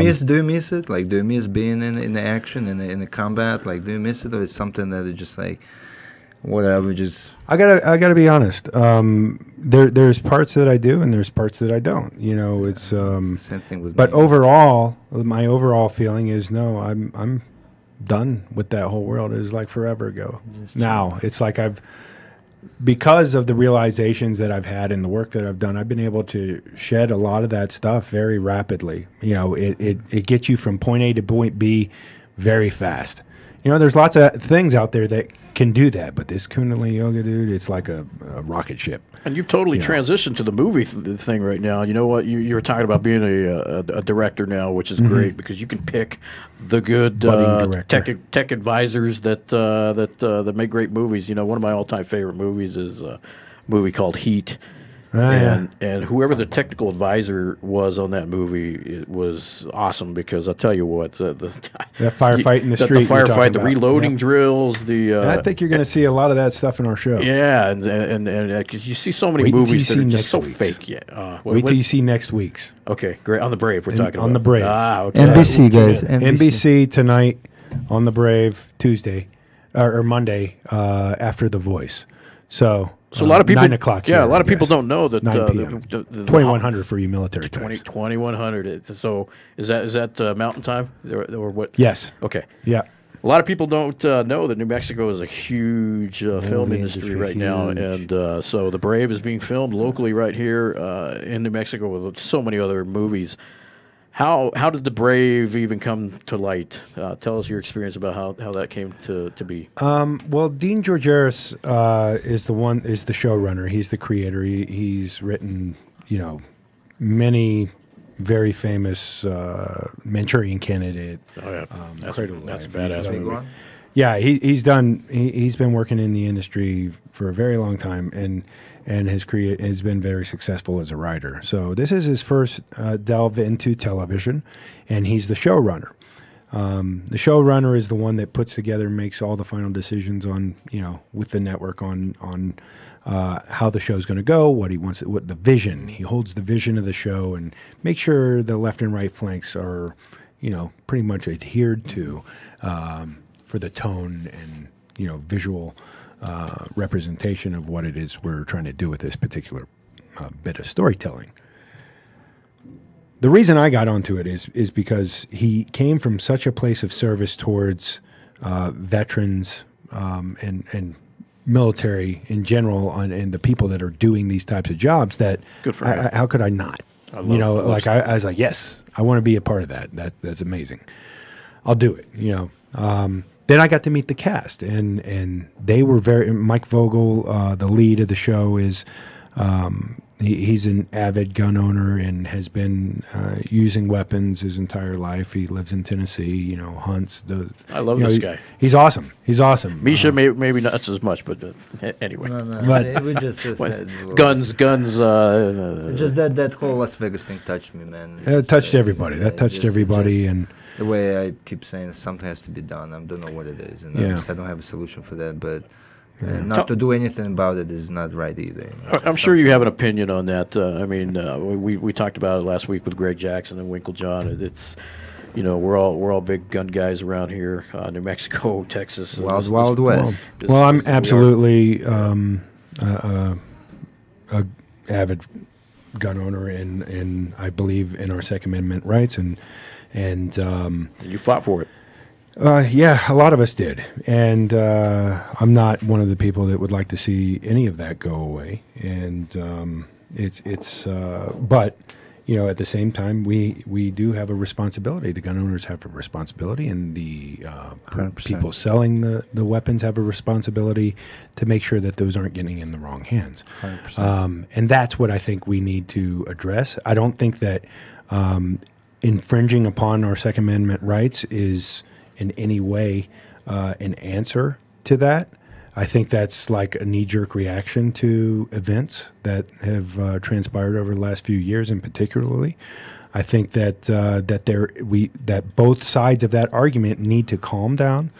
miss it? Like, do you miss being in the action, in the combat? Like, do you miss it, or is something that is just like, whatever, just... I gotta be honest. There's parts that I do, and there's parts that I don't. It's Same thing with but me. overall, my overall feeling is no. I'm done with that whole world. It was like forever ago. Now it's like because of the realizations that I've had and the work that I've done, I've been able to shed a lot of that stuff very rapidly. It gets you from point A to point B very fast. You know, there's lots of things out there that can do that, but this Kundalini yoga, dude, it's like a rocket ship. And you've totally transitioned to the movie thing right now. You know what? You were talking about being a director now, which is great because you can pick the good tech advisors that make great movies. You know, one of my all-time favorite movies is a movie called Heat. And whoever the technical advisor was on that movie, it was awesome because I'll tell you what, that firefight in the street, the firefight, the reloading drills, I think you're going to see a lot of that stuff in our show. Yeah, and you see so many movies that are just so fake. Yeah, wait till you see next week's. Okay, great. On the Brave, we're talking about. On the Brave. Okay. NBC, guys. NBC tonight on the Brave, Tuesday or Monday after The Voice. So a lot of people 9 o'clock. Yeah, a lot of people don't know that 9 p.m. 2100 for you military. 2100. So is that mountain time or what? Yes. Okay. Yeah. A lot of people don't know that New Mexico is a huge film industry right now, and so The Brave is being filmed locally right here in New Mexico with so many other movies. How did The Brave even come to light? Tell us your experience about how that came to be. Well, Dean Georgeris is the showrunner. He's the creator. He's written, many very famous Manchurian Candidate. Oh yeah, that's a badass movie. Yeah, he's been working in the industry for a very long time and has been very successful as a writer. So this is his first delve into television, and he's the showrunner. The showrunner is the one that puts together and makes all the final decisions on, with the network on how the show's going to go, what he wants, what the vision. He holds the vision of the show and makes sure the left and right flanks are, pretty much adhered to for the tone and, visual representation of what it is we're trying to do with this particular bit of storytelling. The reason I got onto it is because he came from such a place of service towards veterans and military in general and the people that are doing these types of jobs that good for him. How could I not? I was like, yes, I want to be a part of that. That's amazing. I'll do it. Then I got to meet the cast, and they were Mike Vogel, the lead of the show, is he's an avid gun owner and has been using weapons his entire life. He lives in Tennessee, hunts. I love this guy. He's awesome. Misha, maybe not as much, but anyway. No, but we just guns. Just that whole Las Vegas thing touched me, man. It touched everybody. That touched everybody, and the way I keep saying something has to be done. I don't know what it is, and I don't have a solution for that. But not to do anything about it is not right either. I'm sure you have an opinion on that. We talked about it last week with Greg Jackson and Winkle John. It's we're all big gun guys around here, New Mexico, Texas, Wild West. Well, I'm absolutely a avid gun owner, and I believe in our Second Amendment rights and you fought for it. Yeah, a lot of us did, and I'm not one of the people that would like to see any of that go away. And but at the same time, we do have a responsibility. The gun owners have a responsibility, and the people selling the weapons have a responsibility to make sure that those aren't getting in the wrong hands. 100%. And that's what I think we need to address. I don't think that infringing upon our Second Amendment rights is in any way an answer to that. I think that's like a knee-jerk reaction to events that have transpired over the last few years, and particularly, I think that that both sides of that argument need to calm down,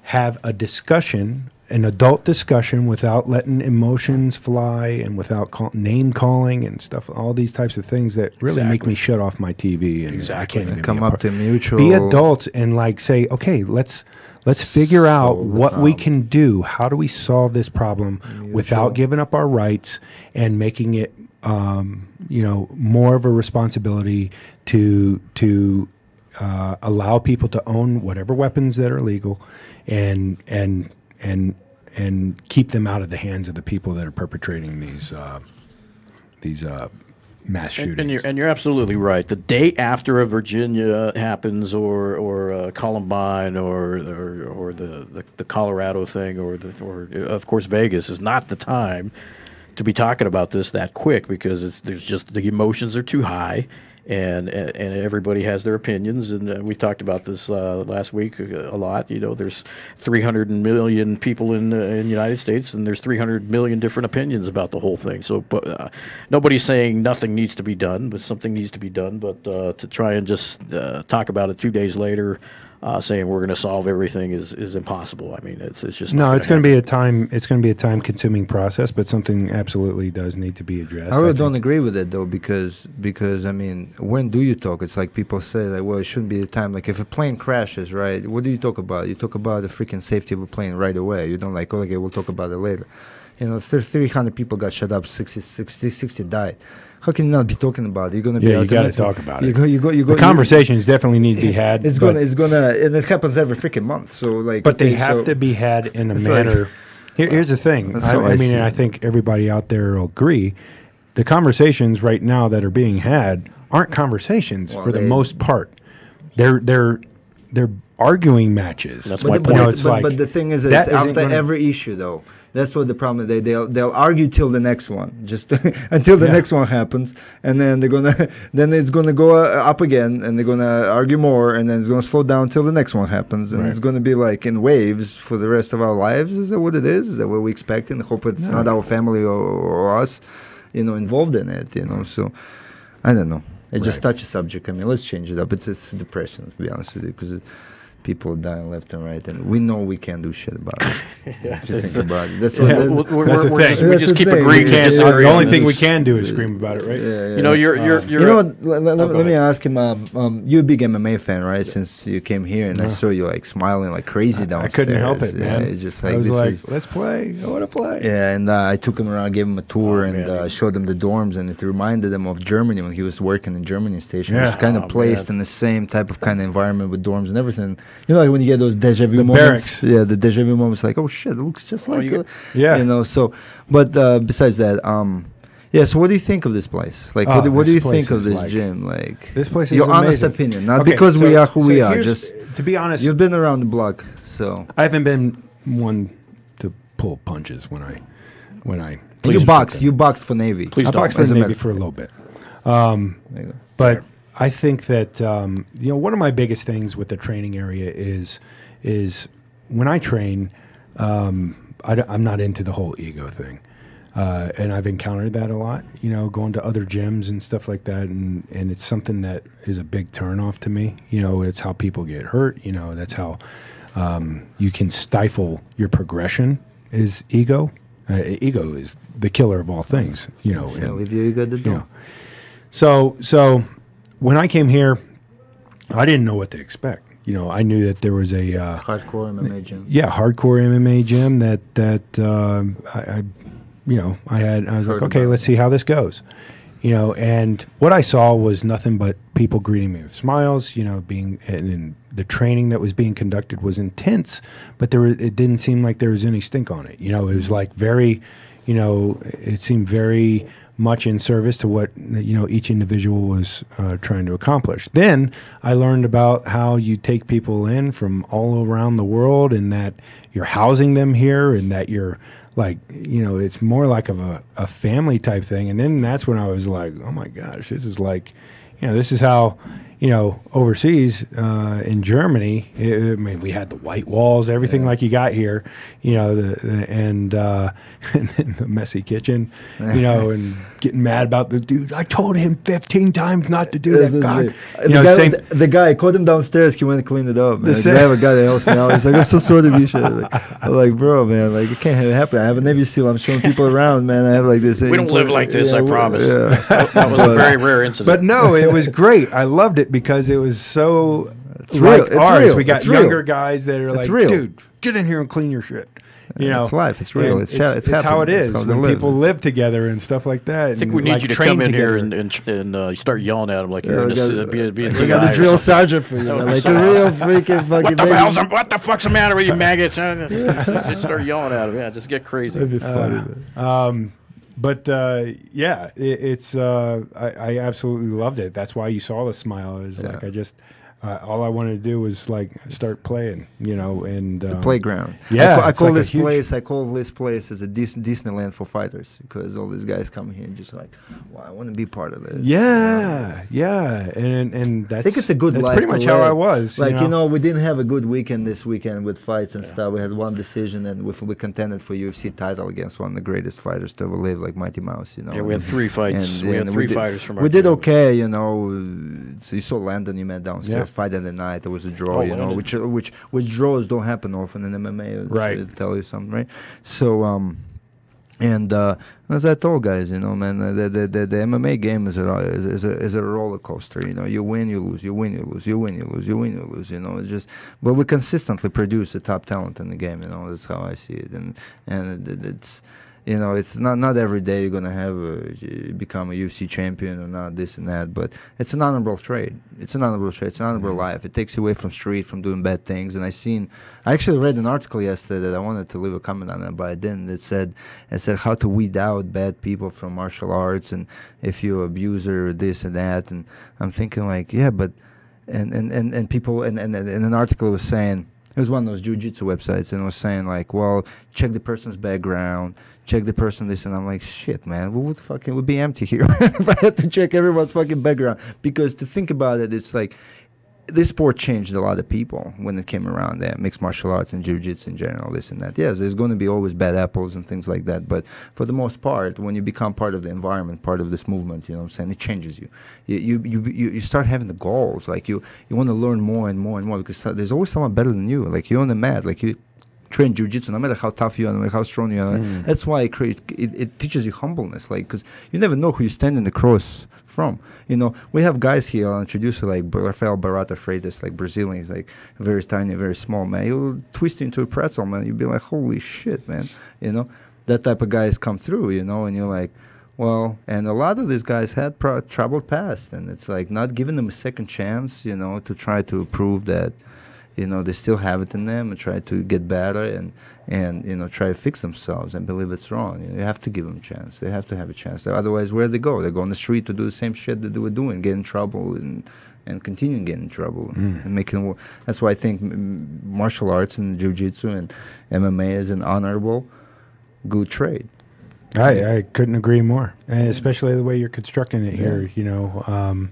have a discussion, an adult discussion, without letting emotions fly and without name calling and stuff. All these types of things that really make me shut off my TV, and I can't even come up to mutual. Be adults and say, okay, let's figure out what we can do. How do we solve this problem without giving up our rights and making it, more of a responsibility to allow people to own whatever weapons that are legal, and keep them out of the hands of the people that are perpetrating these mass shootings. And you're absolutely right. The day after a Virginia happens, or Columbine, or the Colorado thing, or of course Vegas is not the time to be talking about this that quick, because there's just the emotions are too high, and everybody has their opinions, and we talked about this last week a lot. You know, there's 300 million people in the United States, and there's 300 million different opinions about the whole thing. So, but nobody's saying nothing needs to be done, but something needs to be done. But to try and just talk about it 2 days later, saying we're going to solve everything is impossible. I mean, it's just no. It's going to be a time. It's going to be a time-consuming process, but something absolutely does need to be addressed. I really don't agree with it though, because I mean, when do you talk? It's like people say like, well, it shouldn't be the time. Like if a plane crashes, right? What do you talk about? You talk about the freaking safety of a plane right away. You don't like, oh, okay, we'll talk about it later. You know, 300 people got shot up, 60 died. How can you not be talking about it? You're gonna be. Yeah, you got to talk about it. You go. The conversations definitely need to be had. It's gonna, and it happens every freaking month. So like, but they have to be had in a manner. Like, here's the thing. I mean, and I think everybody out there will agree. The conversations right now that are being had aren't conversations for the most part. They're arguing matches. That's my point. But the thing is, it's after every issue though. That's what the problem is. They'll argue till the next one, just until the next one happens, and then then it's gonna go up again, and they're gonna argue more, and then it's gonna slow down till the next one happens, and it's gonna be like in waves for the rest of our lives. Is that what it is? Is that what we expect? And hope it's not our family or us, involved in it. So I don't know. It just touches subject. I mean, let's change it up. It's depressing, to be honest with you, because people are dying left and right, and we know we can't do shit about it. Think about it. That's the thing. We just keep agreeing to disagree. The only thing we can do is scream about it, right? Yeah. You're. You know what? Let me ask him. You're a big MMA fan, right? Since you came here, and I saw you like smiling like crazy downstairs. I couldn't help it, man. It's just like I was like, let's play. I want to play. Yeah, and I took him around, gave him a tour, and showed him the dorms, and it reminded him of Germany when he was working in Germany station. It was kind of placed in the same type of kind of environment with dorms and everything. Like when you get those deja vu moments. Barracks. Yeah, the deja vu moments, like, oh shit, it looks just like so. But besides that, so what do you think of this place? Like, what do you think of this gym? Like, this place is your honest amazing. opinion, not because we are who we are. Just to be honest, you've been around the block, so I haven't been one to pull punches when I. You boxed for Navy. I boxed for the Navy for a little bit, but I think that one of my biggest things with the training area is when I train, I'm not into the whole ego thing, and I've encountered that a lot. Going to other gyms and stuff like that, and it's something that is a big turnoff to me. It's how people get hurt. That's how you can stifle your progression. Is ego. Ego is the killer of all things. Leave your ego at the door. So when I came here, I didn't know what to expect. I knew that there was a hardcore MMA gym. Yeah, hardcore MMA gym that I was like, okay, let's see how this goes. And what I saw was nothing but people greeting me with smiles. And the training that was being conducted was intense, but it didn't seem like there was any stink on it. It was like very, it seemed very much in service to what each individual was trying to accomplish. Then I learned about how you take people in from all around the world, and that you're housing them here, and that you're like, it's more like of a family type thing. And then that's when I was like, oh my gosh, this is like, this is how, overseas in Germany, we had the white walls, everything like you got here, and then the messy kitchen, and getting mad about the dude. I told him 15 times not to do that. God, the guy, I called him downstairs. He went to clean it up. I have a guy that helps me out. He's like, I'm so sorry to be shit. I'm like, bro, man, like it can't have it happen. I have a Navy SEAL. I'm showing people around, man. I have like this. We don't live like this. I promise. That was a very rare incident. But no, it was great. I loved it because it was so it's like real. Ours. Real. We got younger guys that are like, real. Dude, get in here and clean your shit. It's life. It's real. It's how it is when people live together and stuff like that. I think we need you to come in here and start yelling at them like you're being the guy. The drill sergeant for you, like a real freaking fucking. What the fuck's the matter with you maggots? Just start yelling at them. Yeah, just get crazy. That'd be funny. But yeah, it's I absolutely loved it. That's why you saw the smile. Is like I just all I wanted to do was like start playing, you know, and it's a playground. Yeah, I call like this place. I call this place as a Disneyland for fighters because all these guys come here and just like, well, I want to be part of this. Yeah, yeah, and that's, I think it's a good. That's life pretty to much how live. I was. Like, you know, we didn't have a good weekend this weekend with fights and stuff. We had one decision, and we contended for UFC title against one of the greatest fighters to ever live, like Mighty Mouse. You know. Yeah, we had 3 fights. We had 3 fighters from our We did team. okay, you know. So you saw Landon, you met downstairs. Yeah. Fight of the night. It was a draw, you know, Landon. which draws don't happen often in MMA. Right. Should tell you something, right? So and as I told guys, you know, man, the MMA game is a roller coaster. You know, you win, you lose, you win, you lose, you win, you lose, you win, you lose. You know, it's just, but we consistently produce the top talent in the game. You know, that's how I see it, and it's. You know, it's not every day you're gonna have become a UFC champion or not, this and that. But it's an honorable trade. It's an honorable trade. It's an honorable life. It takes you away from street, from doing bad things. And I actually read an article yesterday that I wanted to leave a comment on it, but I didn't. It said how to weed out bad people from martial arts, and if you're an abuser or this and that. And I'm thinking like, yeah, but and people and an article was saying. It was one of those jiu-jitsu websites, and it was saying like, well, check the person's background, check the person this, and I'm like, shit, man, it would be empty here if I had to check everyone's fucking background. Because to think about it, it's like, this sport changed a lot of people when it came around there, mixed martial arts and jiu-jitsu in general, this and that. Yes, there's going to be always bad apples and things like that, but for the most part, when you become part of the environment, part of this movement, you know what I'm saying, it changes you. You start having the goals, like you want to learn more and more and more, because there's always someone better than you. Like, you're on the mat, like you train jiu-jitsu, no matter how tough you are, no matter how strong you are. That's why it teaches you humbleness, like, because you never know who you're standing across from. You know, we have guys here, I'll introduce you, like Rafael Barata Freitas, like Brazilian. He's like very tiny, very small, man. He'll twist you into a pretzel, man. You'll be like, holy shit, man. You know, that type of guys come through, you know, and you're like, well, and a lot of these guys had troubled past, and it's like not giving them a second chance, you know, to try to prove that, you know, they still have it in them, and try to get better and you know, try to fix themselves and believe it's wrong. You have to give them a chance. They have to have a chance. Otherwise, where they go? They go on the street to do the same shit that they were doing, get in trouble and continue getting in trouble and making. That's why I think martial arts and jiu-jitsu and MMA is an honorable, good trade. I couldn't agree more, and especially the way you're constructing it here. You know,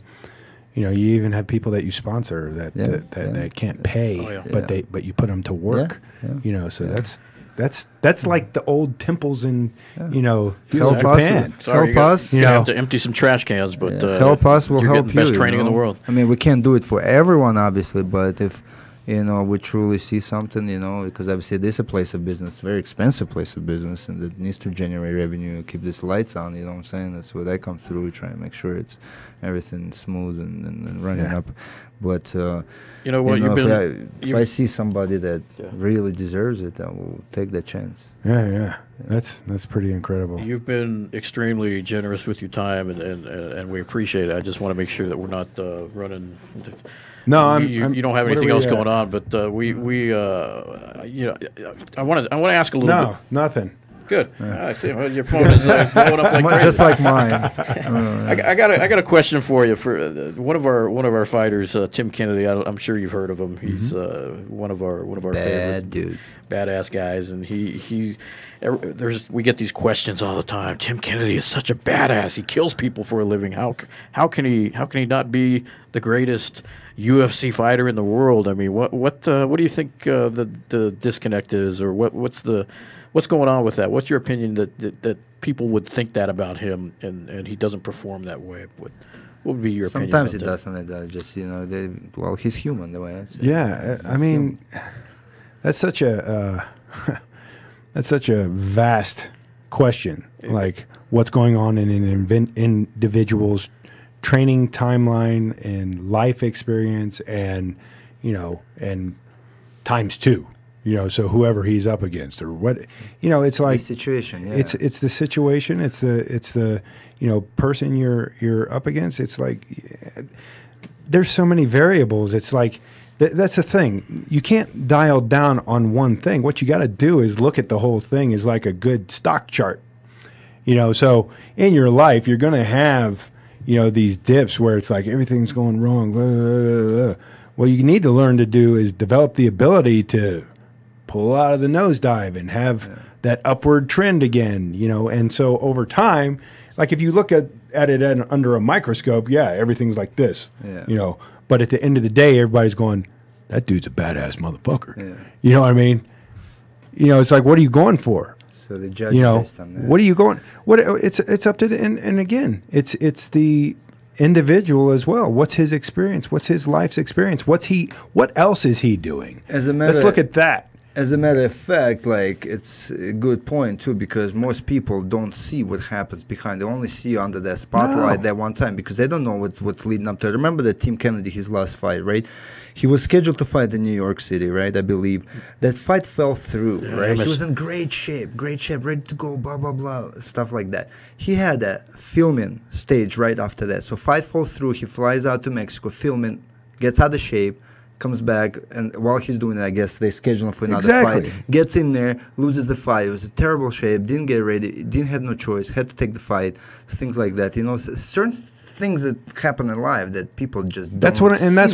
you even have people that you sponsor that can't pay, but you put them to work. You know, so that's like the old temples in you know, feudal Japan. Help us. You have to empty some trash cans, but help us. We'll you're help getting the best you. training You know? in the world. I mean, we can't do it for everyone, obviously, but if you know, we truly see something, you know, because obviously this is a place of business, very expensive place of business, and it needs to generate revenue, keep these lights on, you know what I'm saying? That's what I come through. We try to make sure it's everything smooth and running up. But, you know what, if I see somebody that really deserves it, I will take that chance. Yeah. That's pretty incredible. You've been extremely generous with your time, and we appreciate it. I just want to make sure that we're not running. No, you don't have anything else going on, but you know, I want to ask a little bit. No, nothing. Good. I see. Well, your phone is blowing up like crazy. Just like mine. I got a question for you. For one of our fighters, Tim Kennedy. I'm sure you've heard of him. He's one of our favorite dude, badass guys, and we get these questions all the time. Tim Kennedy is such a badass. He kills people for a living. How can he not be the greatest UFC fighter in the world? I mean, what do you think the disconnect is, or what's going on with that? What's your opinion that people would think that about him, and he doesn't perform that way? What would be your opinion? Sometimes he does, sometimes he does. Just, you know, he's human the way I say. Yeah, I mean, that's such a vast question. Like, what's going on in an individual's training timeline and life experience, and you know, and times two. You know, so whoever he's up against, or what, you know, it's like the situation. Yeah. It's the situation. It's the you know, person you're up against. It's like there's so many variables. It's like that's the thing. You can't dial down on one thing. What you got to do is look at the whole thing as like a good stock chart. So in your life, you're going to have, these dips where it's like everything's going wrong. Blah, blah, blah. What you need to learn to do is develop the ability to pull out of the nosedive and have that upward trend again, And so over time, like if you look at it under a microscope, everything's like this, But at the end of the day, everybody's going, that dude's a badass motherfucker. Yeah. You know what I mean? It's like, what are you going for? So they judge based on that. What are you going? It's up to and again, it's the individual as well. What's his experience? What's his life's experience? What else is he doing? Let's look at that. As a matter of fact, like, it's a good point too, because most people don't see what happens behind. They only see under that spotlight that one time, because they don't know what's leading up to it. Remember that Tim Kennedy, his last fight, right? He was scheduled to fight in New York City, right? I believe that fight fell through, right? He was in great shape, ready to go, blah blah blah, stuff like that. He had a filming stage right after that. So fight falls through. He flies out to Mexico, filming, gets out of shape, comes back, and while he's doing it, I guess they schedule him for another fight. Gets in there, loses the fight. It was a terrible shape. Didn't get ready. Didn't have no choice. Had to take the fight. Things like that. Certain things that happen in life that people just don't That's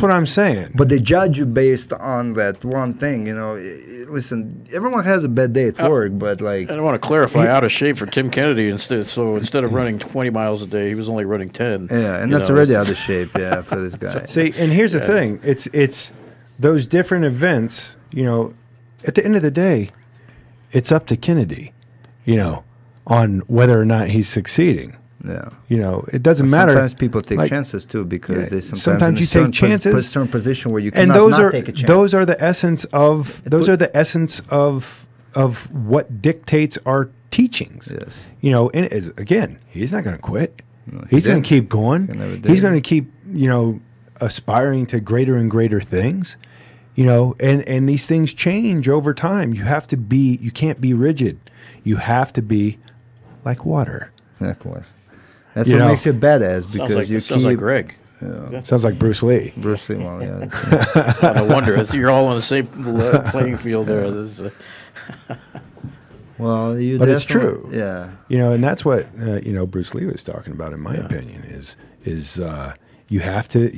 what I'm saying. But they judge you based on that one thing. Listen, everyone has a bad day at work, but like, I want to clarify, out of shape for Tim Kennedy instead. So instead of running 20 miles a day, he was only running 10. Yeah, and that's already out of shape. Yeah, for this guy. See, and here's the thing: it's those different events. At the end of the day, it's up to Kennedy. On whether or not he's succeeding. Yeah. It doesn't matter. Sometimes people take chances too, because they sometimes you take chances. A certain position where you cannot not take a chance. Those are the essence of what dictates our teachings. Yes. And again, he's not going to quit. No, he's going to keep going. He's going to keep aspiring to greater and greater things. And these things change over time. You can't be rigid. You have to be like water. Exactly. That's what makes you a badass, because sounds like Greg. Yeah. Sounds like Bruce Lee. Bruce Lee, well, yeah. No wonder. You're all on the same playing field there. Well, but it's true. Yeah. And that's what Bruce Lee was talking about, in my opinion, is you have to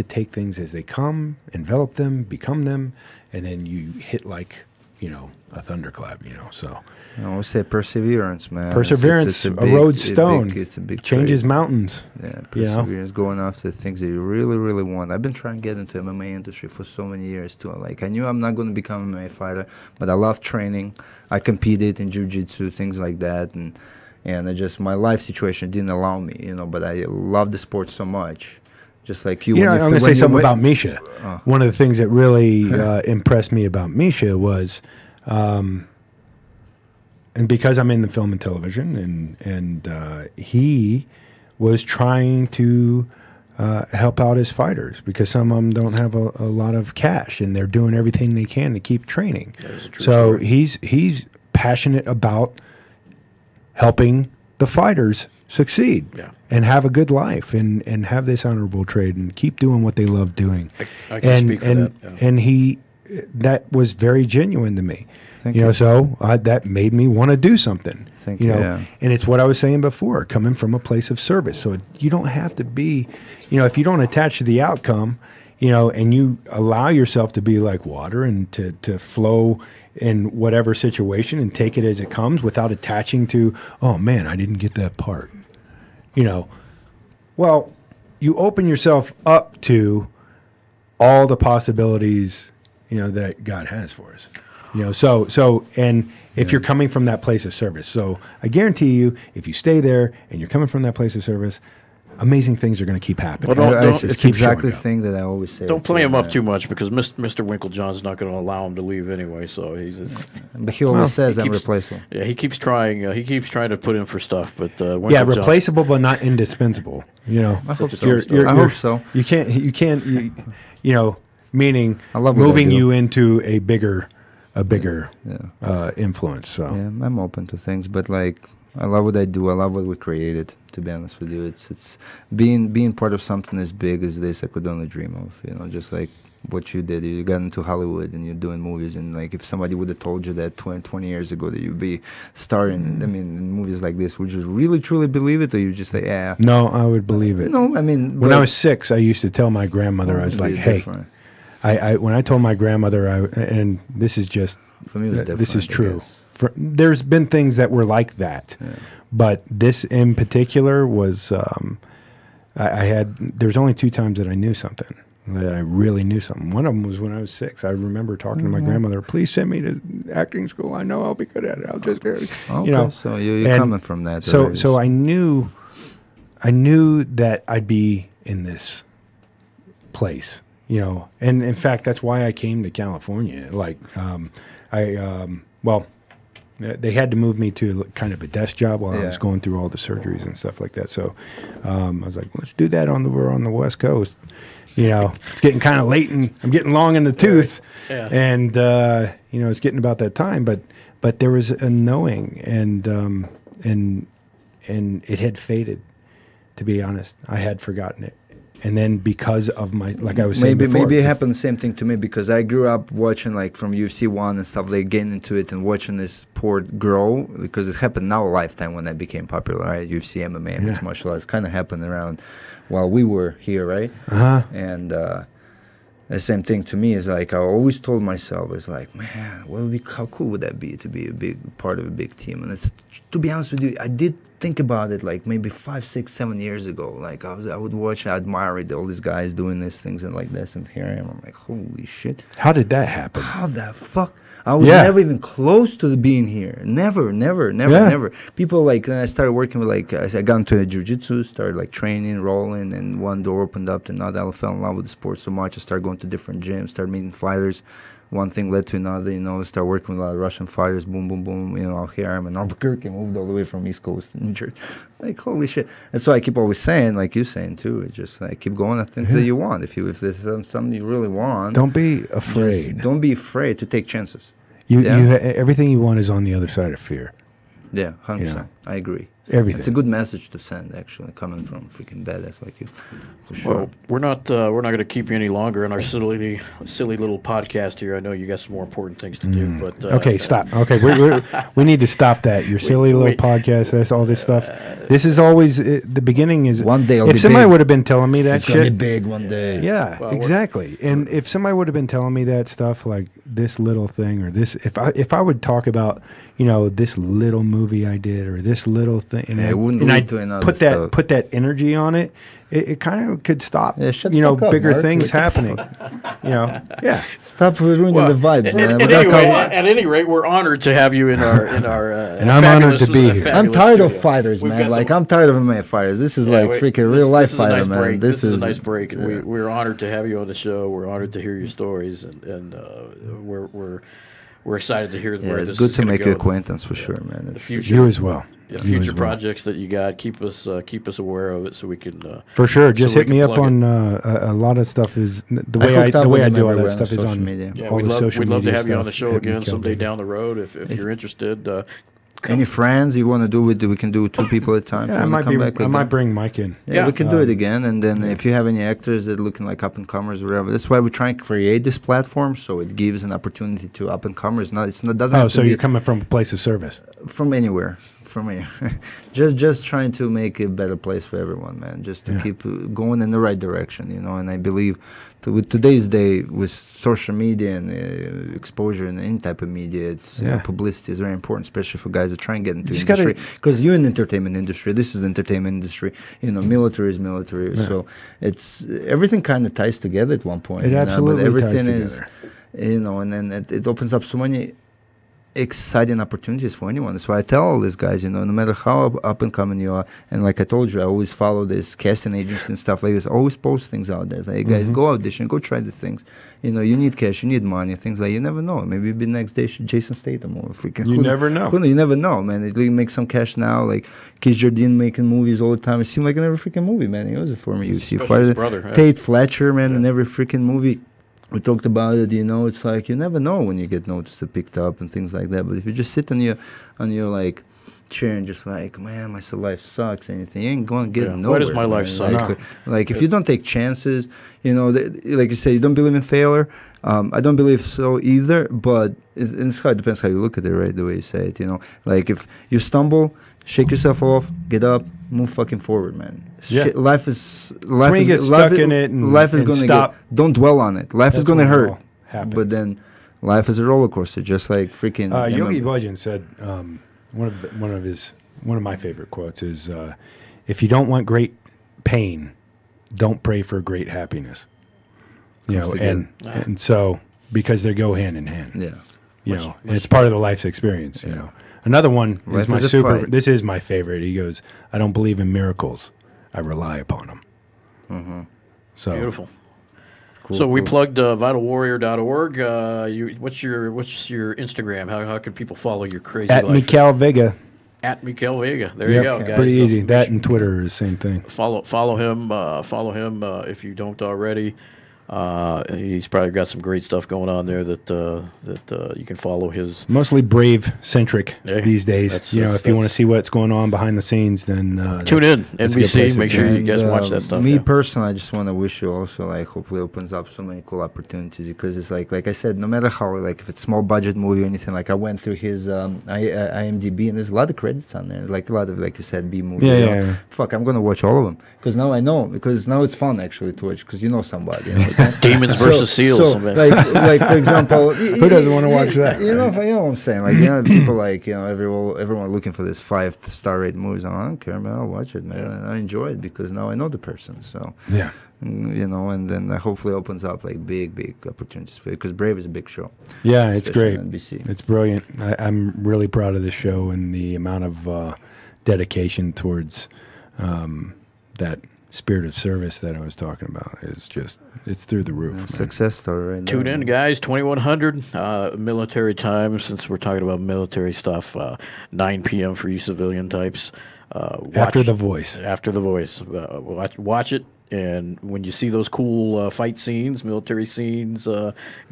take things as they come, envelop them, become them, and then you hit like a thunderclap. So. I always say perseverance, man. Perseverance, it's a road stone. It's a big changes mountains. Yeah, perseverance, going after things that you really, really want. I've been trying to get into MMA industry for so many years too. Like, I knew I'm not going to become an MMA fighter, but I love training. I competed in jiu-jitsu, things like that, and my life situation didn't allow me, but I love the sport so much. Just like you. I'm going to say something about Misha. One of the things that really impressed me about Misha was, and because I'm in the film and television, and he was trying to help out his fighters, because some of them don't have a lot of cash, and they're doing everything they can to keep training. So he's passionate about helping the fighters succeed and have a good life and have this honorable trade and keep doing what they love doing. I can speak for that. Yeah. And that was very genuine to me. Thank you. So that made me want to do something. Thank you. And it's what I was saying before, coming from a place of service. So you don't have to be, if you don't attach to the outcome, and you allow yourself to be like water and to flow in whatever situation and take it as it comes without attaching to, oh man, I didn't get that part. Well, you open yourself up to all the possibilities, that God has for us. And if you're coming from that place of service, so I guarantee you, if you stay there and you're coming from that place of service, amazing things are going to keep happening. Well, it's exactly the thing that I always say. Don't play him up too much, because Mr. Winklejohn's not going to allow him to leave anyway. So but he always says I'm replaceable. Yeah, he keeps trying. He keeps trying to put in for stuff, but replaceable but not indispensable. I hope so. I hope so. You can't. Meaning moving you into a bigger influence. So I'm open to things, but like, I love what I do. I love what we created. To be honest with you, it's being part of something as big as this. I could only dream of. Just like what you did. You got into Hollywood and you're doing movies, and like if somebody would have told you that 20 years ago that you'd be starring, I mean, in movies like this, would you really truly believe it, or you just say, yeah? No, I would believe it. No, I mean, when I was 6, I used to tell my grandmother, I was like, hey, when I told my grandmother, and this is just, for me, it was this is different, true. There's been things that were like that, but this in particular was, there's only 2 times that I knew something, that I really knew something. One of them was when I was 6. I remember talking to my grandmother, please send me to acting school. I know I'll be good at it. I'll just, okay, so you're coming from that. So I knew that I'd be in this place, and in fact, that's why I came to California. Like, they had to move me to kind of a desk job while I was going through all the surgeries and stuff like that. So I was like, let's do that we're on the West Coast. It's getting kind of late and I'm getting long in the tooth. Yeah. And, it's getting about that time. But there was a knowing, and it had faded, to be honest. I had forgotten it. And then because of my, like I was saying before, maybe it happened the same thing to me, because I grew up watching like from UFC 1 and stuff, like getting into it and watching this sport grow, because it happened now a lifetime when I became popular, right? UFC, MMA, mixed martial arts kind of happened around while we were here, right? And the same thing to me is like, I always told myself, it's like, man, how cool would that be to be a big part of a big team? And it's, to be honest with you, I did think about it like maybe 5, 6, 7 years ago. Like I would watch, I admire it, all these guys doing these things and like this, and here I am. I'm like, holy shit. How did that happen? How the fuck? I was never even close to being here. Never. People like, I started working with like, I got into jiu-jitsu, started like training, rolling, and one door opened up to another. I fell in love with the sport so much. I started going to different gyms, started meeting fighters. One thing led to another, started working with a lot of Russian fighters, boom, boom, boom, here I am in Albuquerque, moved all the way from East Coast to New Jersey. Like, holy shit. And so I keep always saying, like you're saying too, it's just like, keep going at things that you want. If this is something you really want. Don't be afraid. Don't be afraid to take chances. Everything you want is on the other side of fear. Yeah, 100%. I agree. Everything. It's a good message to send, actually, coming from a freaking badass like you, for sure. Well, we're not going to keep you any longer in our silly little podcast here. I know you got some more important things to do, but okay, stop. Okay, we need to stop that. Your silly little podcast. That's all this stuff. This is always the beginning. Is one day. If somebody would have been telling me that it's shit, gonna be big one day. Yeah, well, exactly. And if somebody would have been telling me that stuff, like this little thing, or this, if I would talk about, this little movie I did, or this little thing, and it wouldn't lead to another put stuff. Put that energy on it. It kind of could stop, shut the fuck up, bigger Mark. things happening. Stop ruining the vibes, man. At any rate, we're honored to have you in our and I'm honored to be here. I'm tired of fighters, man. Like I'm tired of MMA fighters. This is like freaking real life fighter, man. This is a nice break, and we're honored to have you on the show. We're honored to hear your stories, and we're excited to hear where this is. It's good to make your acquaintance for sure, man. You as well. Future projects that you got, keep us aware of it so we can. For sure, just hit me up on a lot of stuff. Is the way I do all that stuff is on media. Yeah, all the social media. We'd love to have you on the stuff show at again Mikal someday Vega. down the road if you're interested. Any friends you want to do with? We can do 2 people at a time. Yeah, I might bring Mike in. Yeah, we can do it again. And then if you have any actors that are looking like up and comers or whatever, that's why we try and create this platform so it gives an opportunity to up and comers. Doesn't have to so be you're coming from a place of service. From anywhere. Just trying to make a better place for everyone, man. Just to keep going in the right direction, And I believe with today's day, with social media and exposure in any type of media, it's publicity is very important, especially for guys that try and get into the industry. Because you're in the entertainment industry. This is the entertainment industry. Military is military. Yeah. So it's everything kind of ties together at one point. It absolutely but everything ties together. And then it opens up so many exciting opportunities for anyone. That's why I tell all these guys, no matter how up and coming you are, and like I told you, I always follow this casting agents and stuff like this. Always post things out there. Like, hey guys, go audition, go try the things. You need cash, you need money, things like you never know. Maybe you'll be next day Jason Statham or freaking. You never know. You never know, man. You make some cash now. Like Keith Jardine making movies all the time. It seemed like in every freaking movie, man. He was a former UFC fighter. Brother, Tate Fletcher, man, in every freaking movie. We talked about it, it's like you never know when you get noticed or picked up and things like that. But if you just sit on your like chair and just like, man, my life sucks. Anything, you ain't going to get nowhere. Why does my life suck? Like if you don't take chances, you know, like you say, you don't believe in failure. I don't believe so either. But it depends how you look at it, right? The way you say it, you know, like if you stumble, shake yourself off, get up, move fucking forward, man. Yeah. Life is when you get stuck in it, and life is going to stop. Don't dwell on it. Life is going to when it hurt. all happens. But then life is a roller coaster, just like freaking. Yogi Bhajan said one of my favorite quotes is, "If you don't want great pain, don't pray for great happiness." You know, and so because they go hand in hand. Yeah. You know, and it's part of the life's experience. You know, another one is my super. This is my favorite. He goes, "I don't believe in miracles. I rely upon them." Mm-hmm. So beautiful. Cool, So we plugged vitalwarrior.org. What's your Instagram? How can people follow your crazy at life? Mikal Vega. At Mikal Vega. There you go, guys. Pretty So easy. That and Twitter is the same thing. follow him. If you don't already. He's probably got some great stuff going on there that you can follow his. Mostly Brave centric these days. If you want to see what's going on behind the scenes, then tune in NBC. Make sure you guys watch that stuff. Me personally, I just want to wish you also like hopefully opens up so many cool opportunities because it's like I said, no matter how like if it's small budget movie or anything, like I went through his IMDb and there's a lot of credits on there, like a lot of like you said B movies. Yeah. Fuck, I'm gonna watch all of them because now I know because now it's fun actually to watch because you know somebody. You know, Demons versus Seals. So, like for example, who doesn't want to watch that? You know what I'm saying? Like, people like everyone looking for this 5-star rated movies. I don't care, man. I'll watch it, man. And I enjoy it because now I know the person. So yeah, and then that hopefully opens up like big opportunities for it because Brave is a big show. Yeah, it's great. On NBC. It's brilliant. I'm really proud of this show and the amount of dedication towards that spirit of service that I was talking about is just, it's through the roof. Man. Success story right Tune in, guys. 2100 military time, since we're talking about military stuff. 9 p.m. for you civilian types. After the voice. After the voice. Watch it. And when you see those cool fight scenes, military scenes,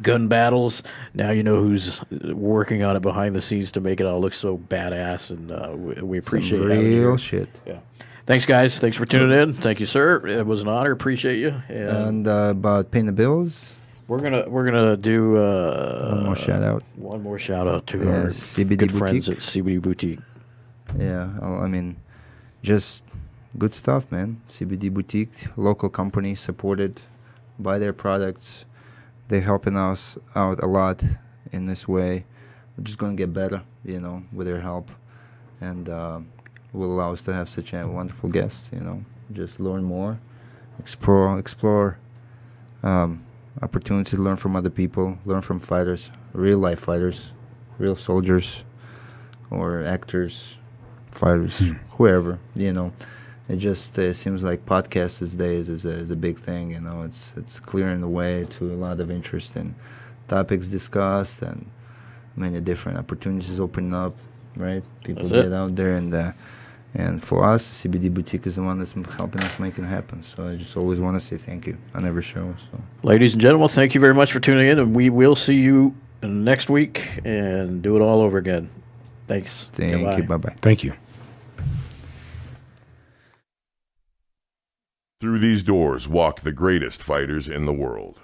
gun battles, now you know who's working on it behind the scenes to make it all look so badass. And we appreciate it. Real shit. Yeah. Thanks, guys. Thanks for tuning in. Thank you, sir. It was an honor. Appreciate you. And about paying the bills, we're gonna do one more shout out. One more shout out to our CBD good Boutique. friends at CBD Boutique. Yeah, I mean, just good stuff, man. CBD Boutique, local company, supported by their products. They're helping us out a lot in this way. We're just gonna get better, with their help, and will allow us to have such a wonderful guest. Just learn more, explore opportunities to learn from other people, learn from fighters, real life fighters, real soldiers, or actors, fighters, whoever. It just seems like podcasts these days is a big thing. It's clearing the way to a lot of interest in topics discussed and many different opportunities opening up. Right, people get out there and for us, CBD Boutique is the one that's helping us make it happen. So I just always want to say thank you on every show. So, ladies and gentlemen, thank you very much for tuning in, and we will see you next week and do it all over again. Thanks. Thank you. Bye-bye. Thank you. Through these doors walk the greatest fighters in the world.